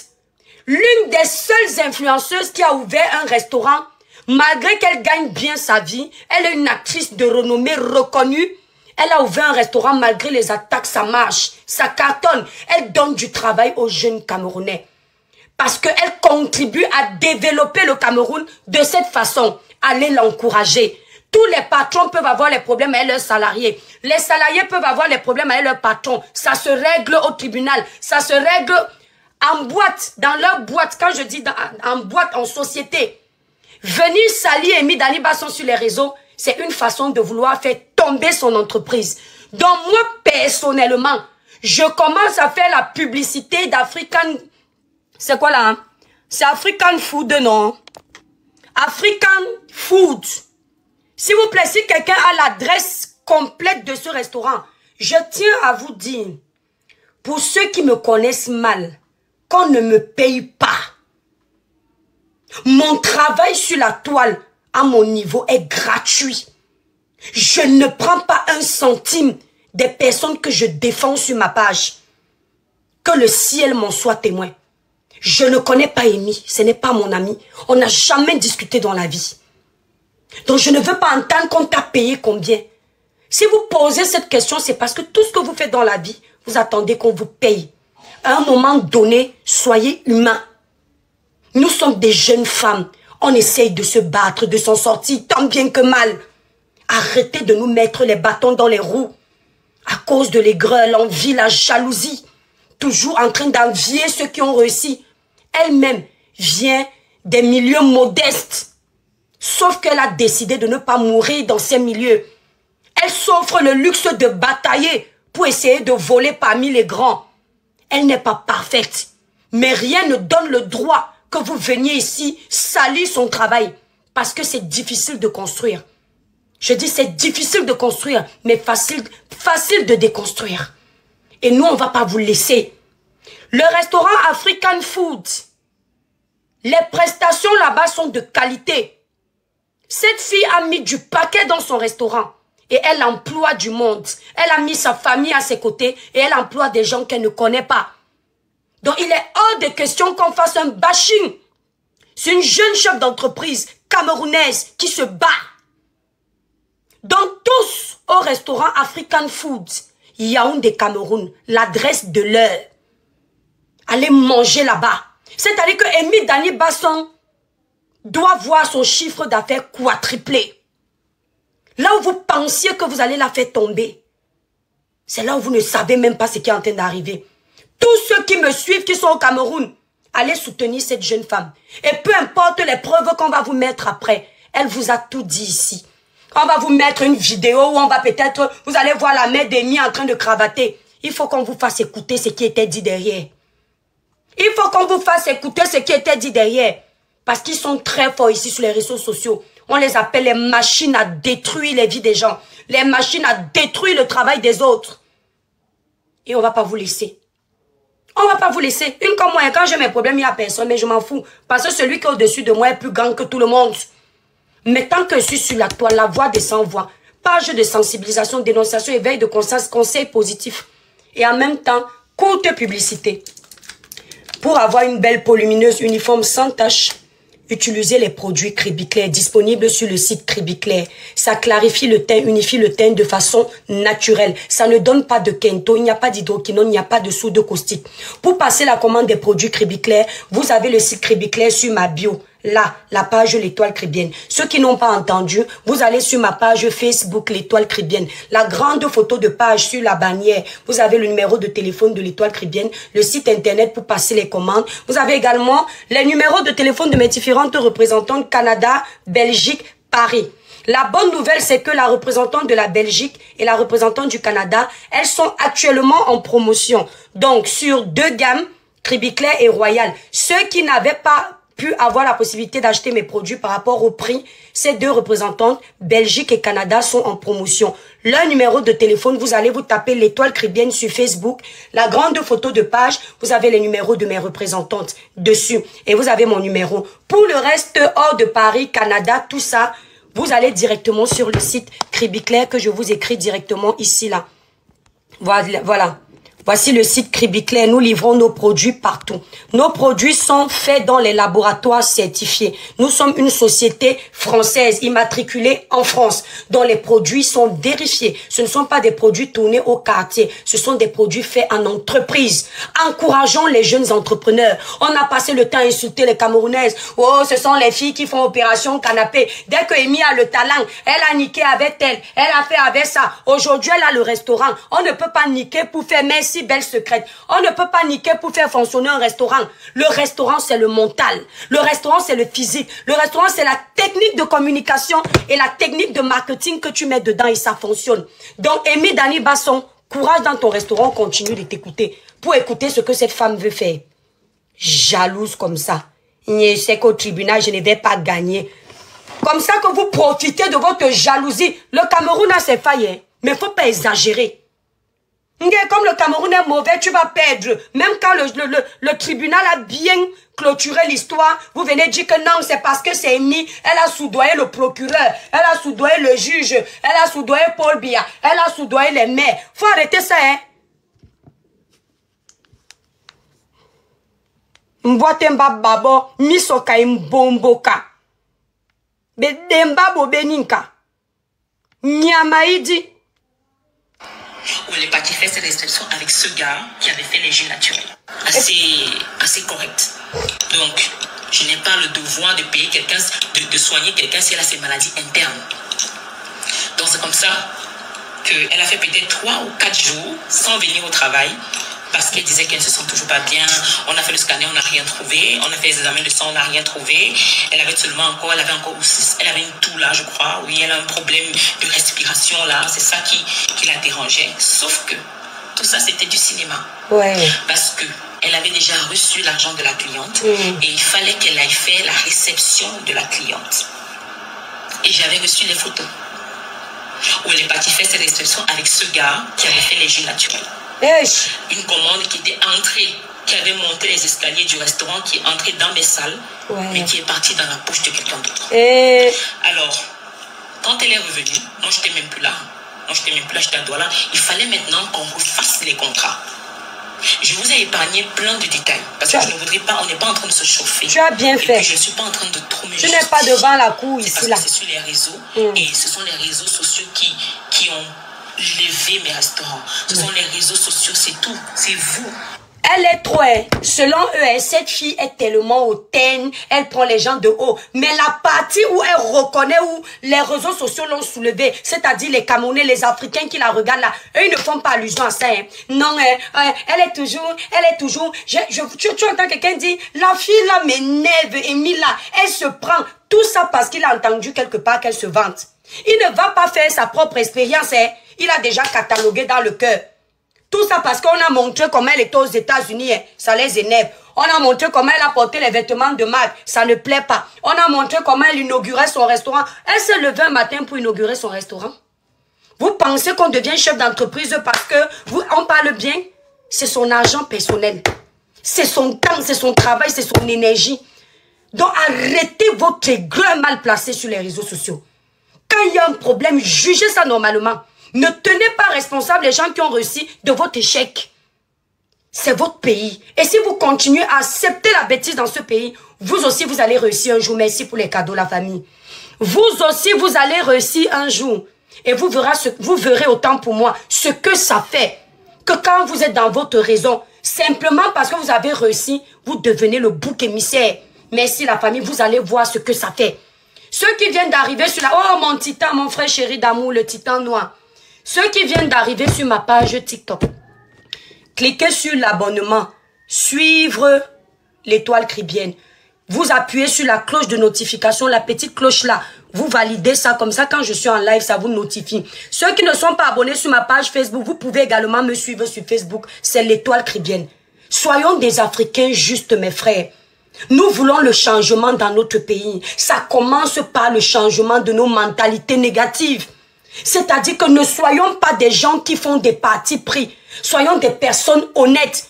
L'une des seules influenceuses qui a ouvert un restaurant, malgré qu'elle gagne bien sa vie, elle est une actrice de renommée reconnue. Elle a ouvert un restaurant malgré les attaques, ça marche, ça cartonne. Elle donne du travail aux jeunes Camerounais. Parce qu'elle contribue à développer le Cameroun de cette façon. Allez l'encourager. Tous les patrons peuvent avoir les problèmes avec leurs salariés. Les salariés peuvent avoir les problèmes avec leurs patrons. Ça se règle au tribunal. Ça se règle en boîte, dans leur boîte. Quand je dis en boîte, en société. Venir salir Émile Dani Basson sur les réseaux, c'est une façon de vouloir faire tomber son entreprise. Donc moi, personnellement, je commence à faire la publicité d'African... C'est quoi là? C'est African Food, non? African Food. S'il vous plaît, si quelqu'un a l'adresse complète de ce restaurant, je tiens à vous dire, pour ceux qui me connaissent mal, qu'on ne me paye pas. Mon travail sur la toile, à mon niveau, est gratuit. Je ne prends pas un centime des personnes que je défends sur ma page. Que le ciel m'en soit témoin. Je ne connais pas Amy, ce n'est pas mon ami. On n'a jamais discuté dans la vie. Donc je ne veux pas entendre qu'on t'a payé combien. Si vous posez cette question, c'est parce que tout ce que vous faites dans la vie, vous attendez qu'on vous paye. À un moment donné, soyez humains. Nous sommes des jeunes femmes. On essaye de se battre, de s'en sortir tant bien que mal. Arrêtez de nous mettre les bâtons dans les roues. À cause de l'aigreur, l'envie, la jalousie. Toujours en train d'envier ceux qui ont réussi. Elle-même, vient des milieux modestes. Sauf qu'elle a décidé de ne pas mourir dans ces milieux. Elle s'offre le luxe de batailler pour essayer de voler parmi les grands. Elle n'est pas parfaite. Mais rien ne donne le droit que vous veniez ici salir son travail. Parce que c'est difficile de construire. Je dis c'est difficile de construire, mais facile de déconstruire. Et nous, on ne va pas vous laisser. Le restaurant African Food, les prestations là-bas sont de qualité. Cette fille a mis du paquet dans son restaurant. Et elle emploie du monde. Elle a mis sa famille à ses côtés et elle emploie des gens qu'elle ne connaît pas. Donc il est hors de question qu'on fasse un bashing. C'est une jeune chef d'entreprise camerounaise qui se bat. Donc tous au restaurant African Food, Yaoundé Cameroun, l'adresse de l'heure. Allez manger là-bas. C'est-à-dire que Amy Dani Basson doit voir son chiffre d'affaires quadruplé. Là où vous pensiez que vous allez la faire tomber, c'est là où vous ne savez même pas ce qui est en train d'arriver. Tous ceux qui me suivent, qui sont au Cameroun, allez soutenir cette jeune femme. Et peu importe les preuves qu'on va vous mettre après, elle vous a tout dit ici. On va vous mettre une vidéo où on va peut-être, vous allez voir la mère d'Amy en train de cravater. Il faut qu'on vous fasse écouter ce qui était dit derrière. Il faut qu'on vous fasse écouter ce qui était dit derrière. Parce qu'ils sont très forts ici sur les réseaux sociaux. On les appelle les machines à détruire les vies des gens. Les machines à détruire le travail des autres. Et on ne va pas vous laisser. On ne va pas vous laisser. Une comme moi, quand j'ai mes problèmes, il n'y a personne, mais je m'en fous. Parce que celui qui est au-dessus de moi est plus grand que tout le monde. Mais tant que je suis sur la toile, la voix des sans-voix, page de sensibilisation, dénonciation, éveil de conscience, conseil positif. Et en même temps, courte publicité. Pour avoir une belle peau lumineuse, uniforme sans tache, utilisez les produits Cribiclair disponibles sur le site Cribiclair. Ça clarifie le teint, unifie le teint de façon naturelle. Ça ne donne pas de kento, il n'y a pas d'hydroquinone, il n'y a pas de soude caustique. Pour passer la commande des produits Cribiclair, vous avez le site Cribiclair sur ma bio. Là, la page L'Étoile Cribienne. Ceux qui n'ont pas entendu, vous allez sur ma page Facebook L'Étoile Cribienne. La grande photo de page sur la bannière. Vous avez le numéro de téléphone de L'Étoile Cribienne, le site internet pour passer les commandes. Vous avez également les numéros de téléphone de mes différentes représentantes Canada, Belgique, Paris. La bonne nouvelle, c'est que la représentante de la Belgique et la représentante du Canada, elles sont actuellement en promotion. Donc, sur 2 gammes, Cribiclair et Royal. Ceux qui n'avaient pas pu avoir la possibilité d'acheter mes produits par rapport au prix, ces 2 représentantes, Belgique et Canada, sont en promotion. Leur numéro de téléphone, vous allez vous taper L'Étoile Cribienne sur Facebook. La grande photo de page, vous avez les numéros de mes représentantes dessus. Et vous avez mon numéro. Pour le reste, hors de Paris, Canada, tout ça, vous allez directement sur le site Cribiclair que je vous écris directement ici, là. Voilà. Voici le site Cribiclair. Nous livrons nos produits partout. Nos produits sont faits dans les laboratoires certifiés. Nous sommes une société française immatriculée en France, dont les produits sont vérifiés. Ce ne sont pas des produits tournés au quartier. Ce sont des produits faits en entreprise. Encourageons les jeunes entrepreneurs. On a passé le temps à insulter les Camerounaises. Oh, ce sont les filles qui font opération canapé. Dès que Amy a le talent, elle a niqué avec elle. Elle a fait avec ça. Aujourd'hui, elle a le restaurant. On ne peut pas niquer pour faire merci belle secrète. On ne peut pas niquer pour faire fonctionner un restaurant. Le restaurant, c'est le mental. Le restaurant, c'est le physique. Le restaurant, c'est la technique de communication et la technique de marketing que tu mets dedans et ça fonctionne. Donc, Amy Dani Basson, courage dans ton restaurant, continue de t'écouter pour écouter ce que cette femme veut faire. Jalouse comme ça. Je sais qu'au tribunal, je ne vais pas gagner. Comme ça que vous profitez de votre jalousie. Le Cameroun a ses failles, hein, mais il ne faut pas exagérer. Comme le Cameroun est mauvais, tu vas perdre. Même quand le tribunal a bien clôturé l'histoire, vous venez dire que non, c'est parce que c'est Amy. Elle a soudoyé le procureur, elle a soudoyé le juge, elle a soudoyé Paul Biya, elle a soudoyé les maires. Faut arrêter ça, hein. Mboatemba babo, misoka imbomboka. Bedemba bobeninka. Nyamaidi. Où elle est partie faire ses restrictions avec ce gars qui avait fait les jus naturels. Assez correct. Donc, je n'ai pas le devoir de payer quelqu'un, de soigner quelqu'un si elle a ses maladies internes. Donc, c'est comme ça qu'elle a fait peut-être 3 ou 4 jours sans venir au travail parce qu'elle disait qu'elle ne se sent toujours pas bien. On a fait le scanner, on n'a rien trouvé. On a fait les examens de sang, on n'a rien trouvé. Elle avait une toux là, je crois. Oui, elle a un problème de respiration là. C'est ça qui la dérangeait. Sauf que tout ça, c'était du cinéma. Ouais. Parce que elle avait déjà reçu l'argent de la cliente et il fallait qu'elle aille faire la réception de la cliente. Et j'avais reçu les photos où elle est partie faire cette réception avec ce gars qui avait fait les jus naturels. Une commande qui était entrée, qui avait monté les escaliers du restaurant, qui est entrée dans mes salles, mais qui est partie dans la poche de quelqu'un d'autre. Alors, quand elle est revenue, moi je n'étais même plus là. J'étais à Douala. Il fallait maintenant qu'on refasse les contrats. Je vous ai épargné plein de détails parce que je ne voudrais pas, on n'est pas en train de se chauffer. Tu as bien fait. Puis je ne suis pas en train de trop me Tu n'es pas devant la cour ici là. C'est sur les réseaux et ce sont les réseaux sociaux qui ont levé mes restaurants. Ce sont les réseaux sociaux, c'est tout. C'est vous. Elle est trop, selon eux, cette fille est tellement hautaine, elle prend les gens de haut. Mais la partie où elle reconnaît, où les réseaux sociaux l'ont soulevée, c'est-à-dire les Camerounais, les Africains qui la regardent là, eux, ils ne font pas allusion à ça. Non, elle est toujours, tu entends quelqu'un dire, la fille là m'énerve, Émile là, elle se prend, tout ça parce qu'il a entendu quelque part qu'elle se vante. Il ne va pas faire sa propre expérience, il a déjà catalogué dans le cœur. Tout ça parce qu'on a montré comment elle était aux États-Unis, ça les énerve. On a montré comment elle a porté les vêtements de marque, ça ne plaît pas. On a montré comment elle inaugurait son restaurant. Elle s'est levée un matin pour inaugurer son restaurant. Vous pensez qu'on devient chef d'entreprise parce que on parle bien? C'est son argent personnel. C'est son temps, c'est son travail, c'est son énergie. Donc arrêtez votre aigreur mal placé sur les réseaux sociaux. Quand il y a un problème, jugez ça normalement. Ne tenez pas responsable les gens qui ont réussi de votre échec. C'est votre pays. Et si vous continuez à accepter la bêtise dans ce pays, vous aussi, vous allez réussir un jour. Merci pour les cadeaux, la famille. Vous aussi, vous allez réussir un jour. Et vous verrez autant pour moi ce que ça fait. Que quand vous êtes dans votre raison, simplement parce que vous avez réussi, vous devenez le bouc émissaire. Merci, la famille. Vous allez voir ce que ça fait. Ceux qui viennent d'arriver sur la... Oh, mon titan, mon frère chéri d'amour, le titan noir. Ceux qui viennent d'arriver sur ma page TikTok, cliquez sur l'abonnement, suivre l'étoile cribienne. Vous appuyez sur la cloche de notification, la petite cloche là. Vous validez ça comme ça, quand je suis en live, ça vous notifie. Ceux qui ne sont pas abonnés sur ma page Facebook, vous pouvez également me suivre sur Facebook. C'est l'étoile cribienne. Soyons des Africains justes, mes frères. Nous voulons le changement dans notre pays. Ça commence par le changement de nos mentalités négatives. C'est-à-dire que ne soyons pas des gens qui font des partis pris. Soyons des personnes honnêtes.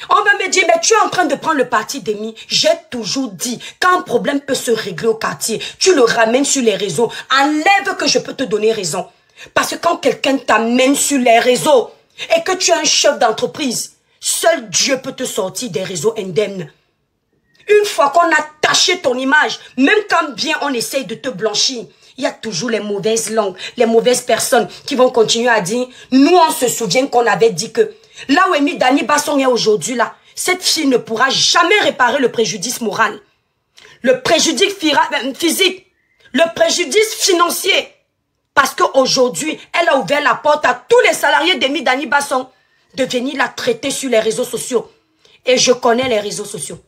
On va me dire, mais tu es en train de prendre le parti d'Emi. J'ai toujours dit, quand un problème peut se régler au quartier, tu le ramènes sur les réseaux. Enlève que je peux te donner raison. Parce que quand quelqu'un t'amène sur les réseaux et que tu es un chef d'entreprise, seul Dieu peut te sortir des réseaux indemnes. Une fois qu'on a taché ton image, même quand bien on essaye de te blanchir, il y a toujours les mauvaises langues, les mauvaises personnes qui vont continuer à dire, nous on se souvient qu'on avait dit que, là où Emi Dani Basson est aujourd'hui là, cette fille ne pourra jamais réparer le préjudice moral, le préjudice physique, le préjudice financier. Parce qu'aujourd'hui, elle a ouvert la porte à tous les salariés d'Emi Dani Basson de venir la traiter sur les réseaux sociaux. Et je connais les réseaux sociaux.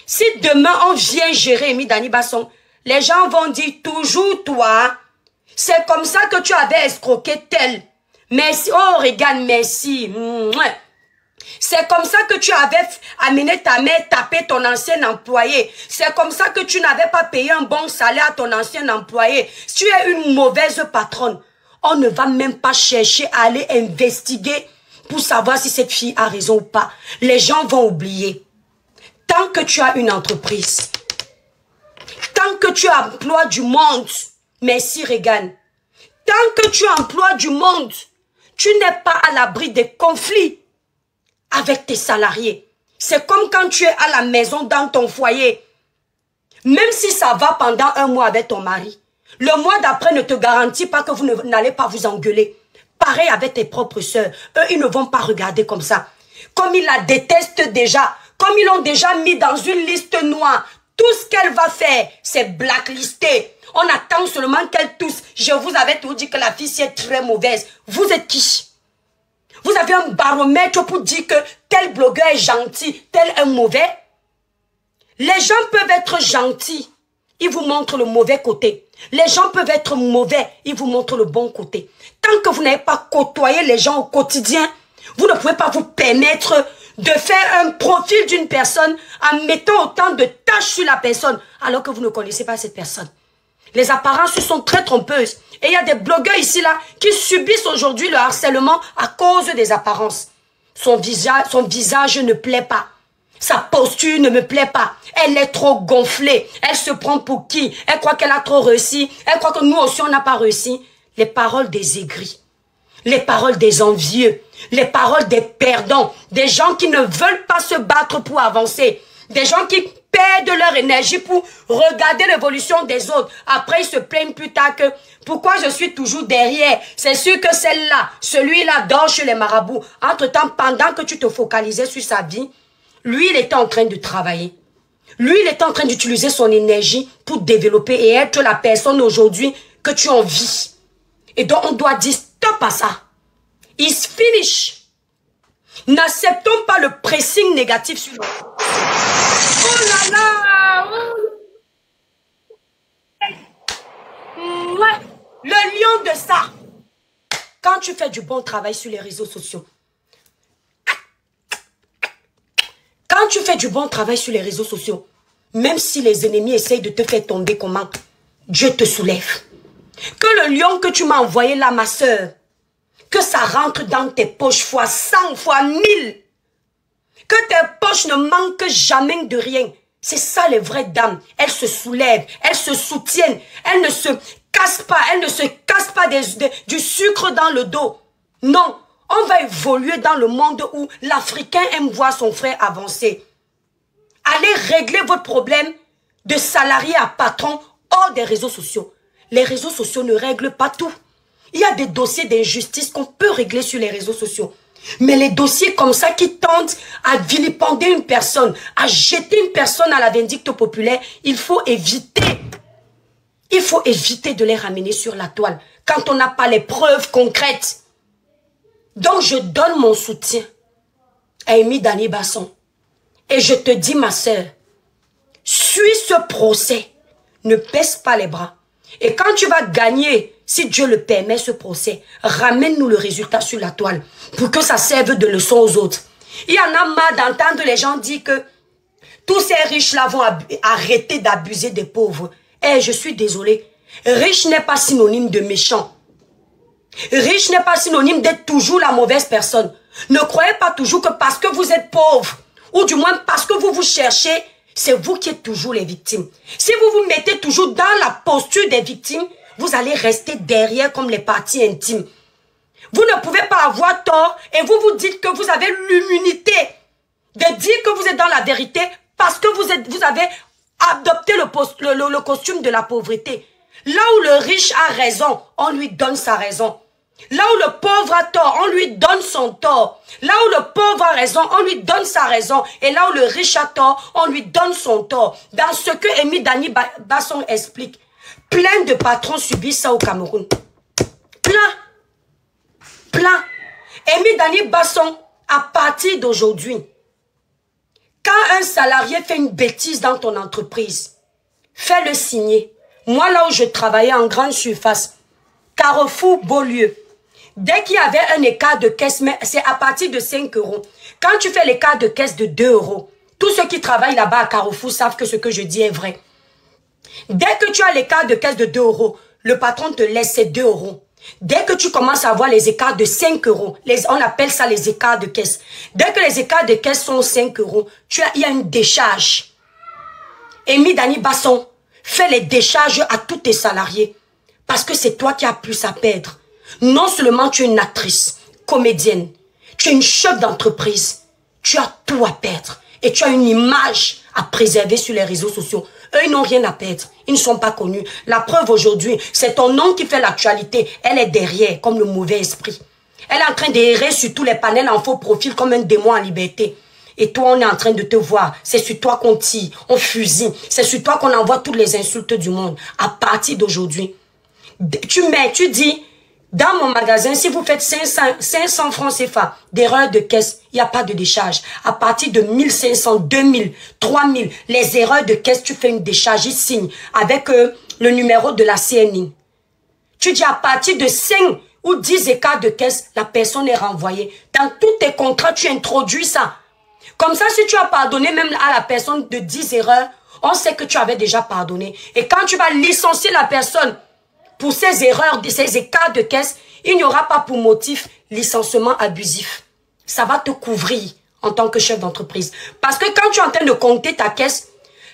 Si demain on vient gérer Emi Dani Basson, les gens vont dire toujours toi, c'est comme ça que tu avais escroqué tel. Merci, oh regarde, merci. C'est comme ça que tu avais amené ta mère taper ton ancien employé. C'est comme ça que tu n'avais pas payé un bon salaire à ton ancien employé. Si tu es une mauvaise patronne, on ne va même pas chercher à aller investiguer pour savoir si cette fille a raison ou pas. Les gens vont oublier. Tant que tu as une entreprise, tant que tu emploies du monde, merci Regan, tant que tu emploies du monde, tu n'es pas à l'abri des conflits avec tes salariés. C'est comme quand tu es à la maison dans ton foyer. Même si ça va pendant un mois avec ton mari, le mois d'après ne te garantit pas que vous n'allez pas vous engueuler. Pareil avec tes propres sœurs. Eux, ils ne vont pas regarder comme ça. Comme ils la détestent déjà, comme ils l'ont déjà mis dans une liste noire, tout ce qu'elle va faire, c'est blacklisté. On attend seulement qu'elle tousse. Je vous avais tout dit que la fille est très mauvaise. Vous êtes qui? Vous avez un baromètre pour dire que tel blogueur est gentil, tel est mauvais. Les gens peuvent être gentils, ils vous montrent le mauvais côté. Les gens peuvent être mauvais, ils vous montrent le bon côté. Tant que vous n'avez pas côtoyé les gens au quotidien, vous ne pouvez pas vous permettre de faire un profil d'une personne en mettant autant de tâches sur la personne alors que vous ne connaissez pas cette personne. Les apparences sont très trompeuses. Et il y a des blogueurs ici là qui subissent aujourd'hui le harcèlement à cause des apparences. Son visage ne plaît pas. Sa posture ne me plaît pas. Elle est trop gonflée. Elle se prend pour qui? Elle croit qu'elle a trop réussi. Elle croit que nous aussi on n'a pas réussi. Les paroles des aigris. Les paroles des envieux. Les paroles des perdants. Des gens qui ne veulent pas se battre pour avancer. Des gens qui perdent leur énergie pour regarder l'évolution des autres. Après, ils se plaignent plus tard que pourquoi je suis toujours derrière. C'est sûr que celle-là, celui-là dort chez les marabouts. Entre-temps, pendant que tu te focalisais sur sa vie, lui, il était en train de travailler. Lui, il était en train d'utiliser son énergie pour développer et être la personne aujourd'hui que tu envies. Et donc, on doit dire stop à ça. It's finish. N'acceptons pas le pressing négatif sur nous. Oh là là! Le lion de ça. Quand tu fais du bon travail sur les réseaux sociaux, quand tu fais du bon travail sur les réseaux sociaux, même si les ennemis essayent de te faire tomber comment, Dieu te soulève. Que le lion que tu m'as envoyé là, ma soeur, que ça rentre dans tes poches fois 100, fois 1000. Que tes poches ne manquent jamais de rien. C'est ça les vraies dames. Elles se soulèvent, elles se soutiennent, elles ne se cassent pas, elles ne se cassent pas du sucre dans le dos. Non, on va évoluer dans le monde où l'Africain aime voir son frère avancer. Allez régler votre problème de salarié à patron hors des réseaux sociaux. Les réseaux sociaux ne règlent pas tout. Il y a des dossiers d'injustice qu'on peut régler sur les réseaux sociaux. Mais les dossiers comme ça qui tentent à vilipender une personne, à jeter une personne à la vindicte populaire, il faut éviter. Il faut éviter de les ramener sur la toile quand on n'a pas les preuves concrètes. Donc je donne mon soutien à Amy Dani Basson. Et je te dis ma sœur, suis ce procès. Ne baisse pas les bras. Et quand tu vas gagner, si Dieu le permet, ce procès, ramène-nous le résultat sur la toile pour que ça serve de leçon aux autres. Il y en a marre d'entendre les gens dire que tous ces riches-là vont arrêter d'abuser des pauvres. Eh, je suis désolée. Riche n'est pas synonyme de méchant. Riche n'est pas synonyme d'être toujours la mauvaise personne. Ne croyez pas toujours que parce que vous êtes pauvre, ou du moins parce que vous vous cherchez, c'est vous qui êtes toujours les victimes. Si vous vous mettez toujours dans la posture des victimes, vous allez rester derrière comme les parties intimes. Vous ne pouvez pas avoir tort et vous vous dites que vous avez l'immunité de dire que vous êtes dans la vérité parce que vous avez adopté le costume de la pauvreté. Là où le riche a raison, on lui donne sa raison. Là où le pauvre a tort, on lui donne son tort. Là où le pauvre a raison, on lui donne sa raison. Et là où le riche a tort, on lui donne son tort. Dans ce que Amy Dani Basson explique, plein de patrons subissent ça au Cameroun. Plein. Amy Dani Basson, à partir d'aujourd'hui, quand un salarié fait une bêtise dans ton entreprise, fais-le signer. Moi, là où je travaillais en grande surface, Carrefour Beaulieu, dès qu'il y avait un écart de caisse, c'est à partir de 5 euros. Quand tu fais l'écart de caisse de 2 euros, tous ceux qui travaillent là-bas à Carrefour savent que ce que je dis est vrai. Dès que tu as l'écart de caisse de 2 euros, le patron te laisse ces 2 euros. Dès que tu commences à avoir les écarts de 5 euros, on appelle ça les écarts de caisse. Dès que les écarts de caisse sont 5 euros, il y a une décharge. Amy Dani Basson, fais les décharges à tous tes salariés. Parce que c'est toi qui as plus à perdre. Non seulement tu es une actrice, comédienne, tu es une chef d'entreprise. Tu as tout à perdre. Et tu as une image à préserver sur les réseaux sociaux. Eux, ils n'ont rien à perdre. Ils ne sont pas connus. La preuve aujourd'hui, c'est ton nom qui fait l'actualité. Elle est derrière, comme le mauvais esprit. Elle est en train d'errer sur tous les panels en faux profil comme un démon en liberté. Et toi, on est en train de te voir. C'est sur toi qu'on tire, on fusille. C'est sur toi qu'on envoie toutes les insultes du monde. À partir d'aujourd'hui, tu dis Dans mon magasin, si vous faites 500 francs CFA d'erreur de caisse, il n'y a pas de décharge. À partir de 1500, 2000, 3000, les erreurs de caisse, tu fais une décharge, ils signent avec le numéro de la CNI. Tu dis à partir de 5 ou 10 écarts de caisse, la personne est renvoyée. Dans tous tes contrats, tu introduis ça. Comme ça, si tu as pardonné même à la personne de 10 erreurs, on sait que tu avais déjà pardonné. Et quand tu vas licencier la personne pour ces erreurs, ces écarts de caisse, il n'y aura pas pour motif licenciement abusif. Ça va te couvrir en tant que chef d'entreprise. Parce que quand tu es en train de compter ta caisse,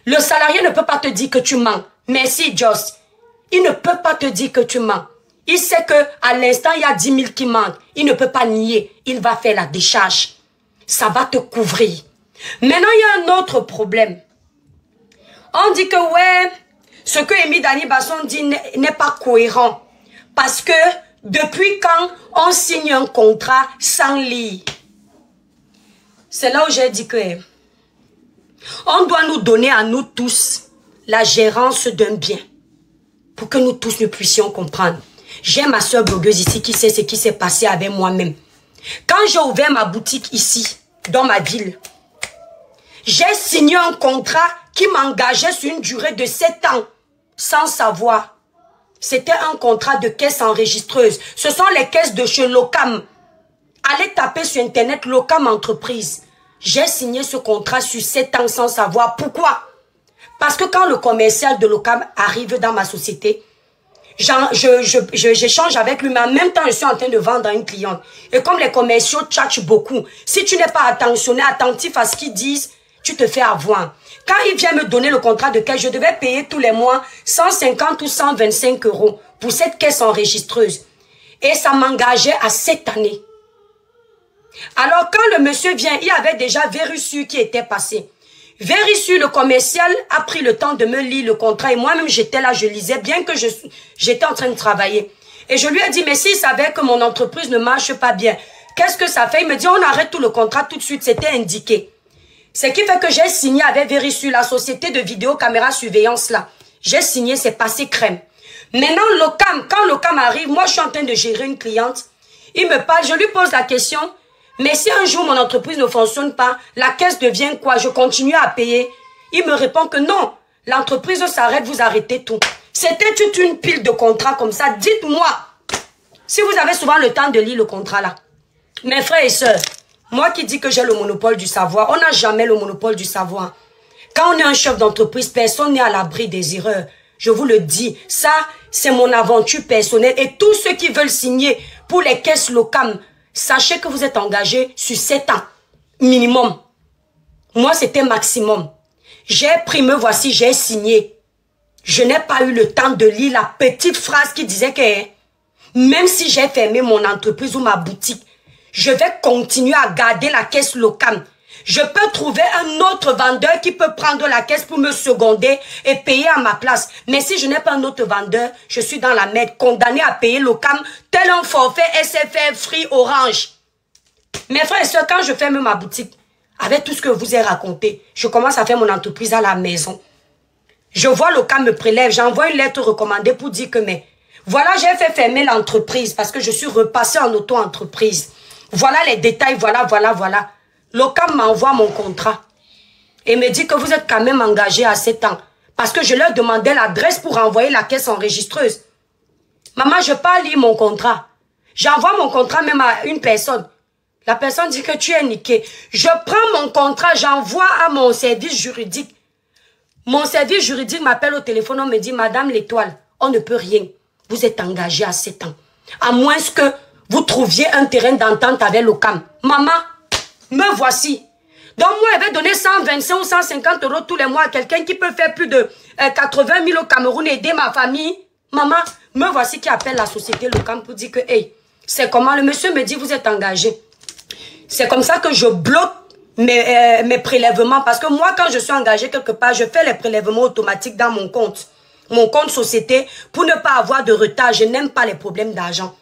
le salarié ne peut pas te dire que tu mens. Merci, Joss. Il ne peut pas te dire que tu mens. Il sait qu'à l'instant, il y a 10 000 qui manquent. Il ne peut pas nier. Il va faire la décharge. Ça va te couvrir. Maintenant, il y a un autre problème. On dit que, ouais, ce que Amy Dani Basson dit n'est pas cohérent. Parce que, depuis quand on signe un contrat sans lire? C'est là où j'ai dit que on doit nous donner à nous tous la gérance d'un bien. Pour que nous tous nous puissions comprendre. J'ai ma soeur blogueuse ici qui sait ce qui s'est passé avec moi-même. Quand j'ai ouvert ma boutique ici, dans ma ville, j'ai signé un contrat qui m'engageait sur une durée de 7 ans, sans savoir. C'était un contrat de caisse enregistreuse. Ce sont les caisses de chez Locam. Allez taper sur Internet Locam Entreprise. J'ai signé ce contrat sur 7 ans sans savoir. Pourquoi? Parce que quand le commercial de Locam arrive dans ma société, j'échange avec lui, mais en même temps, je suis en train de vendre à une cliente. Et comme les commerciaux tchatchent beaucoup, si tu n'es pas attentionné, attentif à ce qu'ils disent, tu te fais avoir. Quand il vient me donner le contrat de caisse, je devais payer tous les mois 150 ou 125 euros pour cette caisse enregistreuse. Et ça m'engageait à 7 années. Alors, quand le monsieur vient, il y avait déjà Vérissu qui était passé. Vérissu, le commercial, a pris le temps de me lire le contrat. Et moi-même, j'étais là, je lisais, bien que j'étais en train de travailler. Et je lui ai dit, mais s'il savait que mon entreprise ne marche pas bien, qu'est-ce que ça fait? Il me dit, on arrête tout le contrat tout de suite. C'était indiqué. Ce qui fait que j'ai signé avec Vérissu, la société de vidéo caméra surveillance là. J'ai signé, c'est passé crème. Maintenant, Locam, quand Locam arrive, moi, je suis en train de gérer une cliente. Il me parle, je lui pose la question. Mais si un jour mon entreprise ne fonctionne pas, la caisse devient quoi? Je continue à payer. Il me répond que non, l'entreprise s'arrête, vous arrêtez tout. C'était toute une pile de contrats comme ça. Dites-moi, si vous avez souvent le temps de lire le contrat là. Mes frères et sœurs, moi qui dis que j'ai le monopole du savoir, on n'a jamais le monopole du savoir. Quand on est un chef d'entreprise, personne n'est à l'abri des erreurs. Je vous le dis, ça c'est mon aventure personnelle. Et tous ceux qui veulent signer pour les caisses Locam, sachez que vous êtes engagé sur 7 ans, minimum. Moi, c'était maximum. J'ai pris, me voici, j'ai signé. Je n'ai pas eu le temps de lire la petite phrase qui disait que même si j'ai fermé mon entreprise ou ma boutique, je vais continuer à garder la caisse Locam. Je peux trouver un autre vendeur qui peut prendre la caisse pour me seconder et payer à ma place. Mais si je n'ai pas un autre vendeur, je suis dans la merde, condamné à payer Locam, tel un forfait SFR Free Orange. Mes frères et sœurs, quand je ferme ma boutique, avec tout ce que je vous ai raconté, je commence à faire mon entreprise à la maison. Je vois Locam me prélève, j'envoie une lettre recommandée pour dire que voilà, j'ai fait fermer l'entreprise parce que je suis repassé en auto-entreprise. Voilà les détails, voilà. Locam m'envoie mon contrat et me dit que vous êtes quand même engagé à 7 ans. Parce que je leur demandais l'adresse pour envoyer la caisse enregistreuse. Maman, je pas lire mon contrat. J'envoie mon contrat même à une personne. La personne dit que tu es niqué. Je prends mon contrat, j'envoie à mon service juridique. Mon service juridique m'appelle au téléphone, on me dit, Madame l'Étoile, on ne peut rien. Vous êtes engagé à 7 ans. À moins que vous trouviez un terrain d'entente avec Locam. Maman, me voici. Donc moi, je vais donner 125 ou 150 euros tous les mois à quelqu'un qui peut faire plus de 80 000 au Cameroun et aider ma famille. Maman, me voici qui appelle la société Locam pour dire que, hey, c'est comment? Le monsieur me dit, vous êtes engagé. C'est comme ça que je bloque mes prélèvements. Parce que moi, quand je suis engagé quelque part, je fais les prélèvements automatiques dans mon compte. Mon compte société, pour ne pas avoir de retard. Je n'aime pas les problèmes d'argent.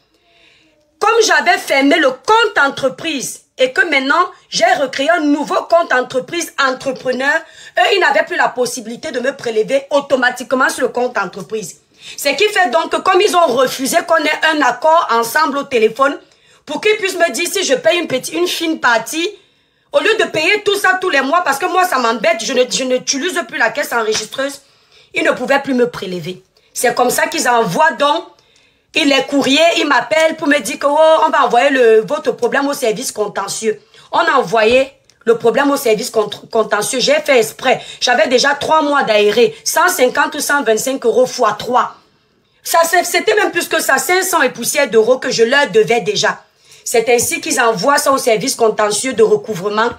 Comme j'avais fermé le compte entreprise et que maintenant, j'ai recréé un nouveau compte entreprise entrepreneur, eux, ils n'avaient plus la possibilité de me prélever automatiquement sur le compte entreprise. Ce qui fait donc que comme ils ont refusé qu'on ait un accord ensemble au téléphone, pour qu'ils puissent me dire si je paye une fine partie, au lieu de payer tout ça tous les mois, parce que moi ça m'embête, je n'utilise plus la caisse enregistreuse, ils ne pouvaient plus me prélever. C'est comme ça qu'ils envoient donc, les courriers, ils m'appellent pour me dire que oh, on va envoyer votre problème au service contentieux. On a envoyé le problème au service contentieux. J'ai fait exprès. J'avais déjà 3 mois d'aéré. 150 ou 125 euros x 3. C'était même plus que ça. 500 et poussières d'euros que je leur devais déjà. C'est ainsi qu'ils envoient ça au service contentieux de recouvrement.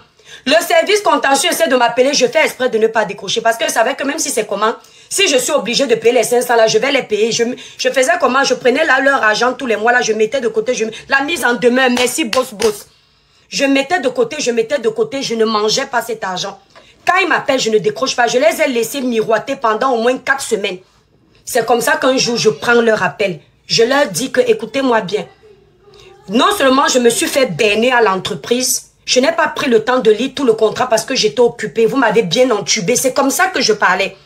Le service contentieux essaie de m'appeler. Je fais exprès de ne pas décrocher. Parce que je savais que même si c'est comment, si je suis obligée de payer les 500 là, je vais les payer. Je faisais comment? Je prenais là leur argent tous les mois là. Je mettais de côté. La mise en demeure. Merci boss. Je mettais de côté, je ne mangeais pas cet argent. Quand ils m'appellent, je ne décroche pas. Je les ai laissés miroiter pendant au moins 4 semaines. C'est comme ça qu'un jour, je prends leur appel. Je leur dis que, écoutez-moi bien. Non seulement je me suis fait berner à l'entreprise, je n'ai pas pris le temps de lire tout le contrat parce que j'étais occupée. Vous m'avez bien entubé. C'est comme ça que je parlais.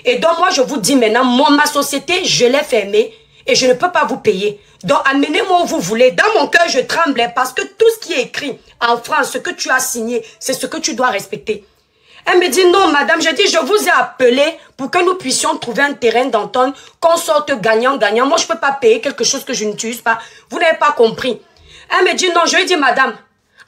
Et donc, moi, je vous dis maintenant, ma société, je l'ai fermée et je ne peux pas vous payer. Donc, amenez-moi où vous voulez. Dans mon cœur, je tremblais parce que tout ce qui est écrit en France, ce que tu as signé, c'est ce que tu dois respecter. Elle me dit, non, madame, je dis, je vous ai appelé pour que nous puissions trouver un terrain d'entente, qu'on sorte gagnant-gagnant. Moi, je ne peux pas payer quelque chose que je n'utilise pas. Vous n'avez pas compris. Elle me dit, non, je lui dis, madame,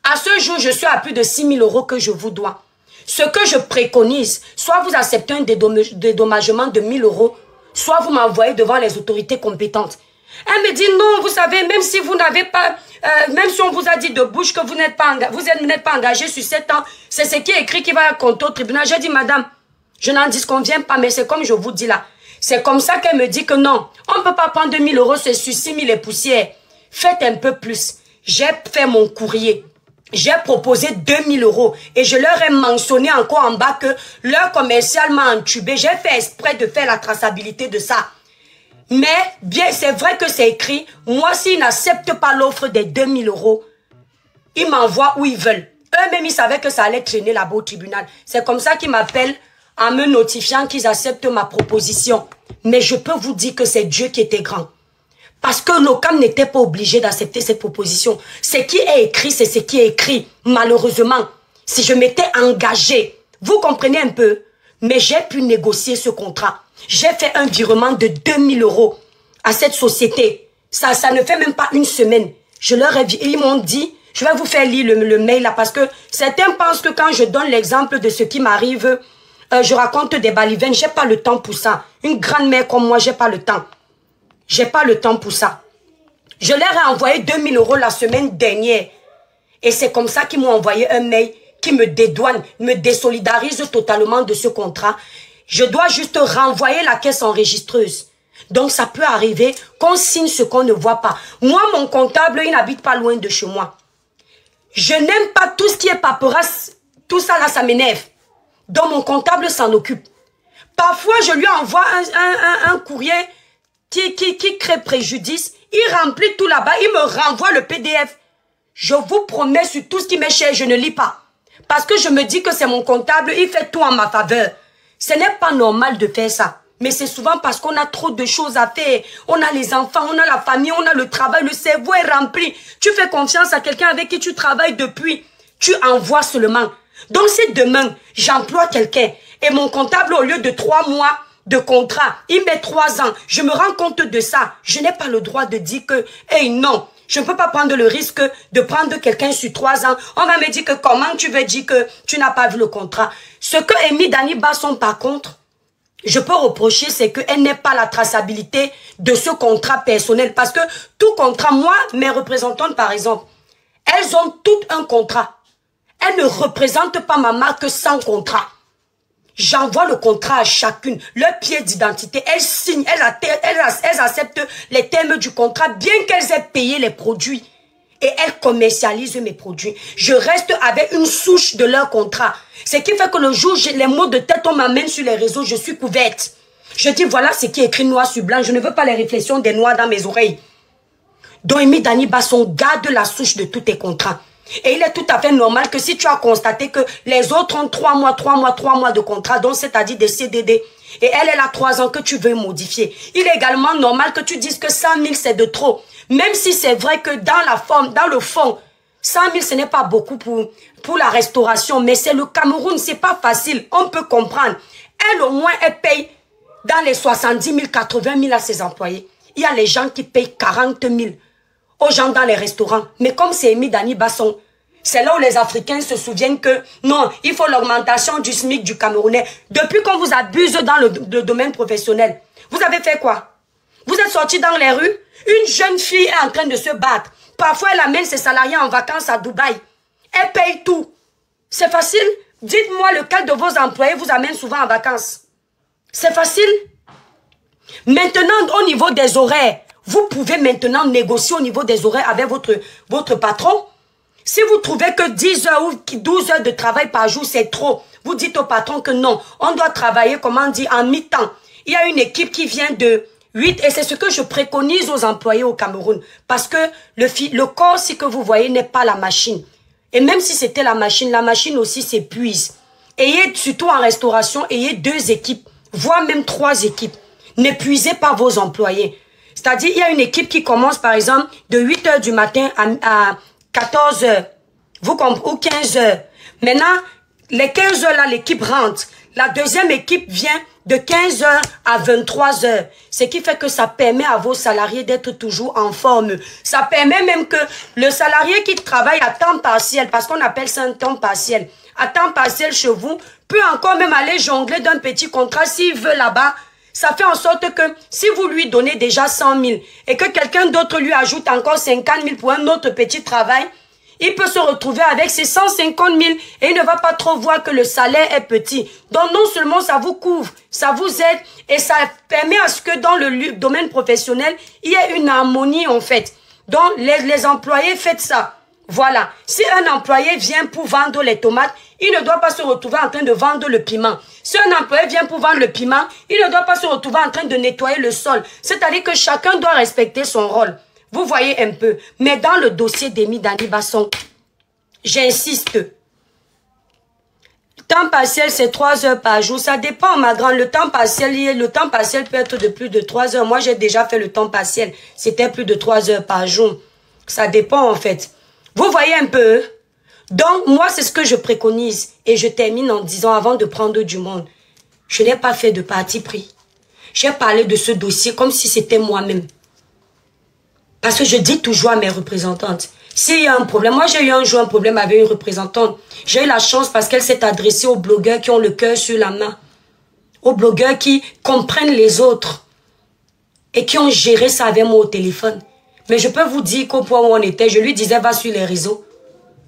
à ce jour, je suis à plus de 6 000 euros que je vous dois. Ce que je préconise, soit vous acceptez un dédommagement de 1 000 euros, soit vous m'envoyez devant les autorités compétentes. Elle me dit, non, vous savez, même si vous n'avez pas, même si on vous a dit de bouche que vous n'êtes pas engagé sur 7 ans, c'est ce qui est écrit qui va compter au tribunal. J'ai dit, madame, je n'en disconviens pas, mais c'est comme je vous dis là. C'est comme ça qu'elle me dit que non, on ne peut pas prendre 2 000 euros, c'est sur 6 000 et poussières. Faites un peu plus. J'ai fait mon courrier. J'ai proposé 2 000 euros et je leur ai mentionné encore en bas que leur commercial m'a entubé. J'ai fait exprès de faire la traçabilité de ça. Mais, bien, c'est vrai que c'est écrit. Moi, s'ils n'acceptent pas l'offre des 2 000 euros, ils m'envoient où ils veulent. Eux-mêmes, ils savaient que ça allait traîner là-bas au tribunal. C'est comme ça qu'ils m'appellent en me notifiant qu'ils acceptent ma proposition. Mais je peux vous dire que c'est Dieu qui était grand. Parce que l'OCAM n'était pas obligé d'accepter cette proposition. Ce qui est écrit, c'est ce qui est écrit. Malheureusement, si je m'étais engagée, vous comprenez un peu, mais j'ai pu négocier ce contrat. J'ai fait un virement de 2 000 euros à cette société. Ça ne fait même pas une semaine. Je leur ai dit, ils m'ont dit, je vais vous faire lire le mail là parce que certains pensent que quand je donne l'exemple de ce qui m'arrive, je raconte des balivernes. J'ai pas le temps pour ça. Une grande mère comme moi, j'ai pas le temps. J'ai pas le temps pour ça. Je leur ai envoyé 2 000 euros la semaine dernière. Et c'est comme ça qu'ils m'ont envoyé un mail qui me dédouane, me désolidarise totalement de ce contrat. Je dois juste renvoyer la caisse enregistreuse. Donc ça peut arriver qu'on signe ce qu'on ne voit pas. Moi, mon comptable, il n'habite pas loin de chez moi. Je n'aime pas tout ce qui est paperasse. Tout ça là, ça m'énerve. Donc mon comptable s'en occupe. Parfois, je lui envoie un courrier qui crée préjudice. Il remplit tout là-bas. Il me renvoie le PDF. Je vous promets sur tout ce qui m'est cher, je ne lis pas. Parce que je me dis que c'est mon comptable, il fait tout en ma faveur. Ce n'est pas normal de faire ça. Mais c'est souvent parce qu'on a trop de choses à faire. On a les enfants, on a la famille, on a le travail, le cerveau est rempli. Tu fais confiance à quelqu'un avec qui tu travailles depuis. Tu envoies seulement. Donc si demain, j'emploie quelqu'un et mon comptable, au lieu de 3 mois de contrat, il met 3 ans, je me rends compte de ça. Je n'ai pas le droit de dire que, hey non, je ne peux pas prendre le risque de prendre quelqu'un sur 3 ans. On va me dire que comment tu veux dire que tu n'as pas vu le contrat. Ce que Amy Dani Basson, par contre, je peux reprocher, c'est qu'elle n'est pas la traçabilité de ce contrat personnel. Parce que tout contrat, moi, mes représentantes, par exemple, elles ont toutes un contrat. Elles ne représentent pas ma marque sans contrat. J'envoie le contrat à chacune, leur pièce d'identité, elles signent, elles acceptent les termes du contrat, bien qu'elles aient payé les produits. Et elles commercialisent mes produits. Je reste avec une souche de leur contrat. Ce qui fait que le jour où j'ai les mots de tête, on m'amène sur les réseaux, je suis couverte. Je dis voilà ce qui est écrit noir sur blanc, je ne veux pas les réflexions des noirs dans mes oreilles. Donc Amy Dani Basson garde la souche de tous tes contrats. Et il est tout à fait normal que si tu as constaté que les autres ont 3 mois de contrat, donc c'est-à-dire des CDD, et elle a 3 ans que tu veux modifier. Il est également normal que tu dises que 100 000 c'est de trop. Même si c'est vrai que dans la forme, dans le fond, 100 000 ce n'est pas beaucoup pour la restauration, mais c'est le Cameroun, c'est pas facile, on peut comprendre. Elle au moins, elle paye dans les 70 000, 80 000 à ses employés. Il y a les gens qui payent 40 000 aux gens dans les restaurants. Mais comme c'est Amy Dani Basson, c'est là où les Africains se souviennent que non, il faut l'augmentation du SMIC du Camerounais. Depuis qu'on vous abuse dans le domaine professionnel, vous avez fait quoi? Vous êtes sortis dans les rues, une jeune fille est en train de se battre. Parfois, elle amène ses salariés en vacances à Dubaï. Elle paye tout. C'est facile? Dites-moi lequel de vos employés vous amène souvent en vacances. C'est facile? Maintenant, au niveau des horaires, vous pouvez maintenant négocier au niveau des horaires avec votre patron. Si vous trouvez que 10 heures ou 12 heures de travail par jour, c'est trop, vous dites au patron que non, on doit travailler, comment on dit, en mi-temps. Il y a une équipe qui vient de 8, et c'est ce que je préconise aux employés au Cameroun. Parce que le corps, si que vous voyez, n'est pas la machine. Et même si c'était la machine aussi s'épuise. Ayez, surtout en restauration, ayez 2 équipes, voire même 3 équipes. N'épuisez pas vos employés. C'est-à-dire, il y a une équipe qui commence, par exemple, de 8 heures du matin à 14 heures. Vous comprenez? Ou 15 heures. Maintenant, les 15 heures là, l'équipe rentre. La deuxième équipe vient de 15 heures à 23 heures. Ce qui fait que ça permet à vos salariés d'être toujours en forme. Ça permet même que le salarié qui travaille à temps partiel, parce qu'on appelle ça un temps partiel, à temps partiel chez vous, peut encore même aller jongler d'un petit contrat s'il veut là-bas. Ça fait en sorte que si vous lui donnez déjà 100 000 et que quelqu'un d'autre lui ajoute encore 50 000 pour un autre petit travail, il peut se retrouver avec ses 150 000 et il ne va pas trop voir que le salaire est petit. Donc non seulement ça vous couvre, ça vous aide et ça permet à ce que dans le domaine professionnel, il y ait une harmonie en fait. Donc les employés faites ça. Voilà. Si un employé vient pour vendre les tomates, il ne doit pas se retrouver en train de vendre le piment. Si un employé vient pour vendre le piment, il ne doit pas se retrouver en train de nettoyer le sol. C'est-à-dire que chacun doit respecter son rôle. Vous voyez un peu. Mais dans le dossier d'Amy Dani Basson, j'insiste. Temps partiel, c'est 3 heures par jour. Ça dépend, ma grande. Le temps partiel peut être de plus de 3 heures. Moi, j'ai déjà fait le temps partiel. C'était plus de 3 heures par jour. Ça dépend, en fait. Vous voyez un peu? Donc, moi, c'est ce que je préconise. Et je termine en disant, avant de prendre du monde, je n'ai pas fait de parti pris. J'ai parlé de ce dossier comme si c'était moi-même. Parce que je dis toujours à mes représentantes, s'il y a un problème, moi j'ai eu un jour un problème avec une représentante. J'ai eu la chance parce qu'elle s'est adressée aux blogueurs qui ont le cœur sur la main. Aux blogueurs qui comprennent les autres. Et qui ont géré ça avec moi au téléphone. Mais je peux vous dire qu'au point où on était, je lui disais, va sur les réseaux.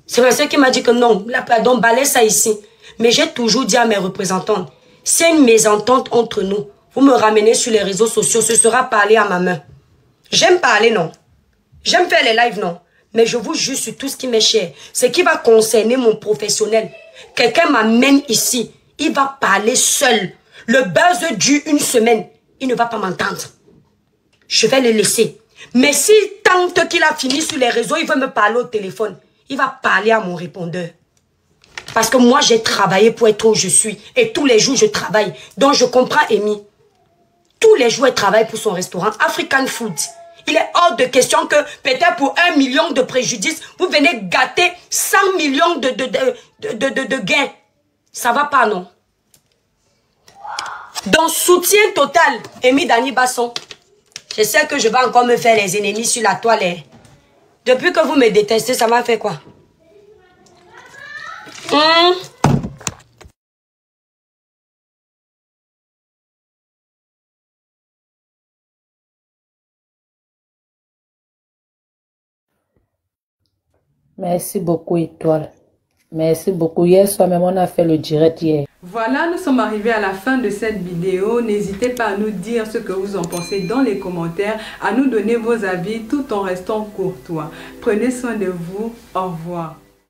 C'est vrai, qui m'a dit que non, pardon, balaye ça ici. Mais j'ai toujours dit à mes représentantes, c'est une mésentente entre nous. Vous me ramenez sur les réseaux sociaux, ce sera parler à ma main. J'aime parler, non. J'aime faire les lives, non. Mais je vous jure sur tout ce qui m'est cher. Ce qui va concerner mon professionnel. Quelqu'un m'amène ici. Il va parler seul. Le buzz dure 1 semaine. Il ne va pas m'entendre. Je vais le laisser. Mais s'il tente qu'il a fini sur les réseaux, il veut me parler au téléphone. Il va parler à mon répondeur. Parce que moi, j'ai travaillé pour être où je suis. Et tous les jours, je travaille. Donc, je comprends Amy. Tous les jours, elle travaille pour son restaurant African Food. Il est hors de question que peut-être pour 1 million de préjudices, vous venez gâter 100 millions de gains. Ça va pas, non? Donc, soutien total, Amy Dani Basson. Je sais que je vais encore me faire les ennemis sur la toile. Depuis que vous me détestez, ça m'a fait quoi? Merci beaucoup, Étoile. Merci beaucoup. Hier soir même, on a fait le direct hier. Voilà, nous sommes arrivés à la fin de cette vidéo. N'hésitez pas à nous dire ce que vous en pensez dans les commentaires, à nous donner vos avis tout en restant courtois. Prenez soin de vous. Au revoir.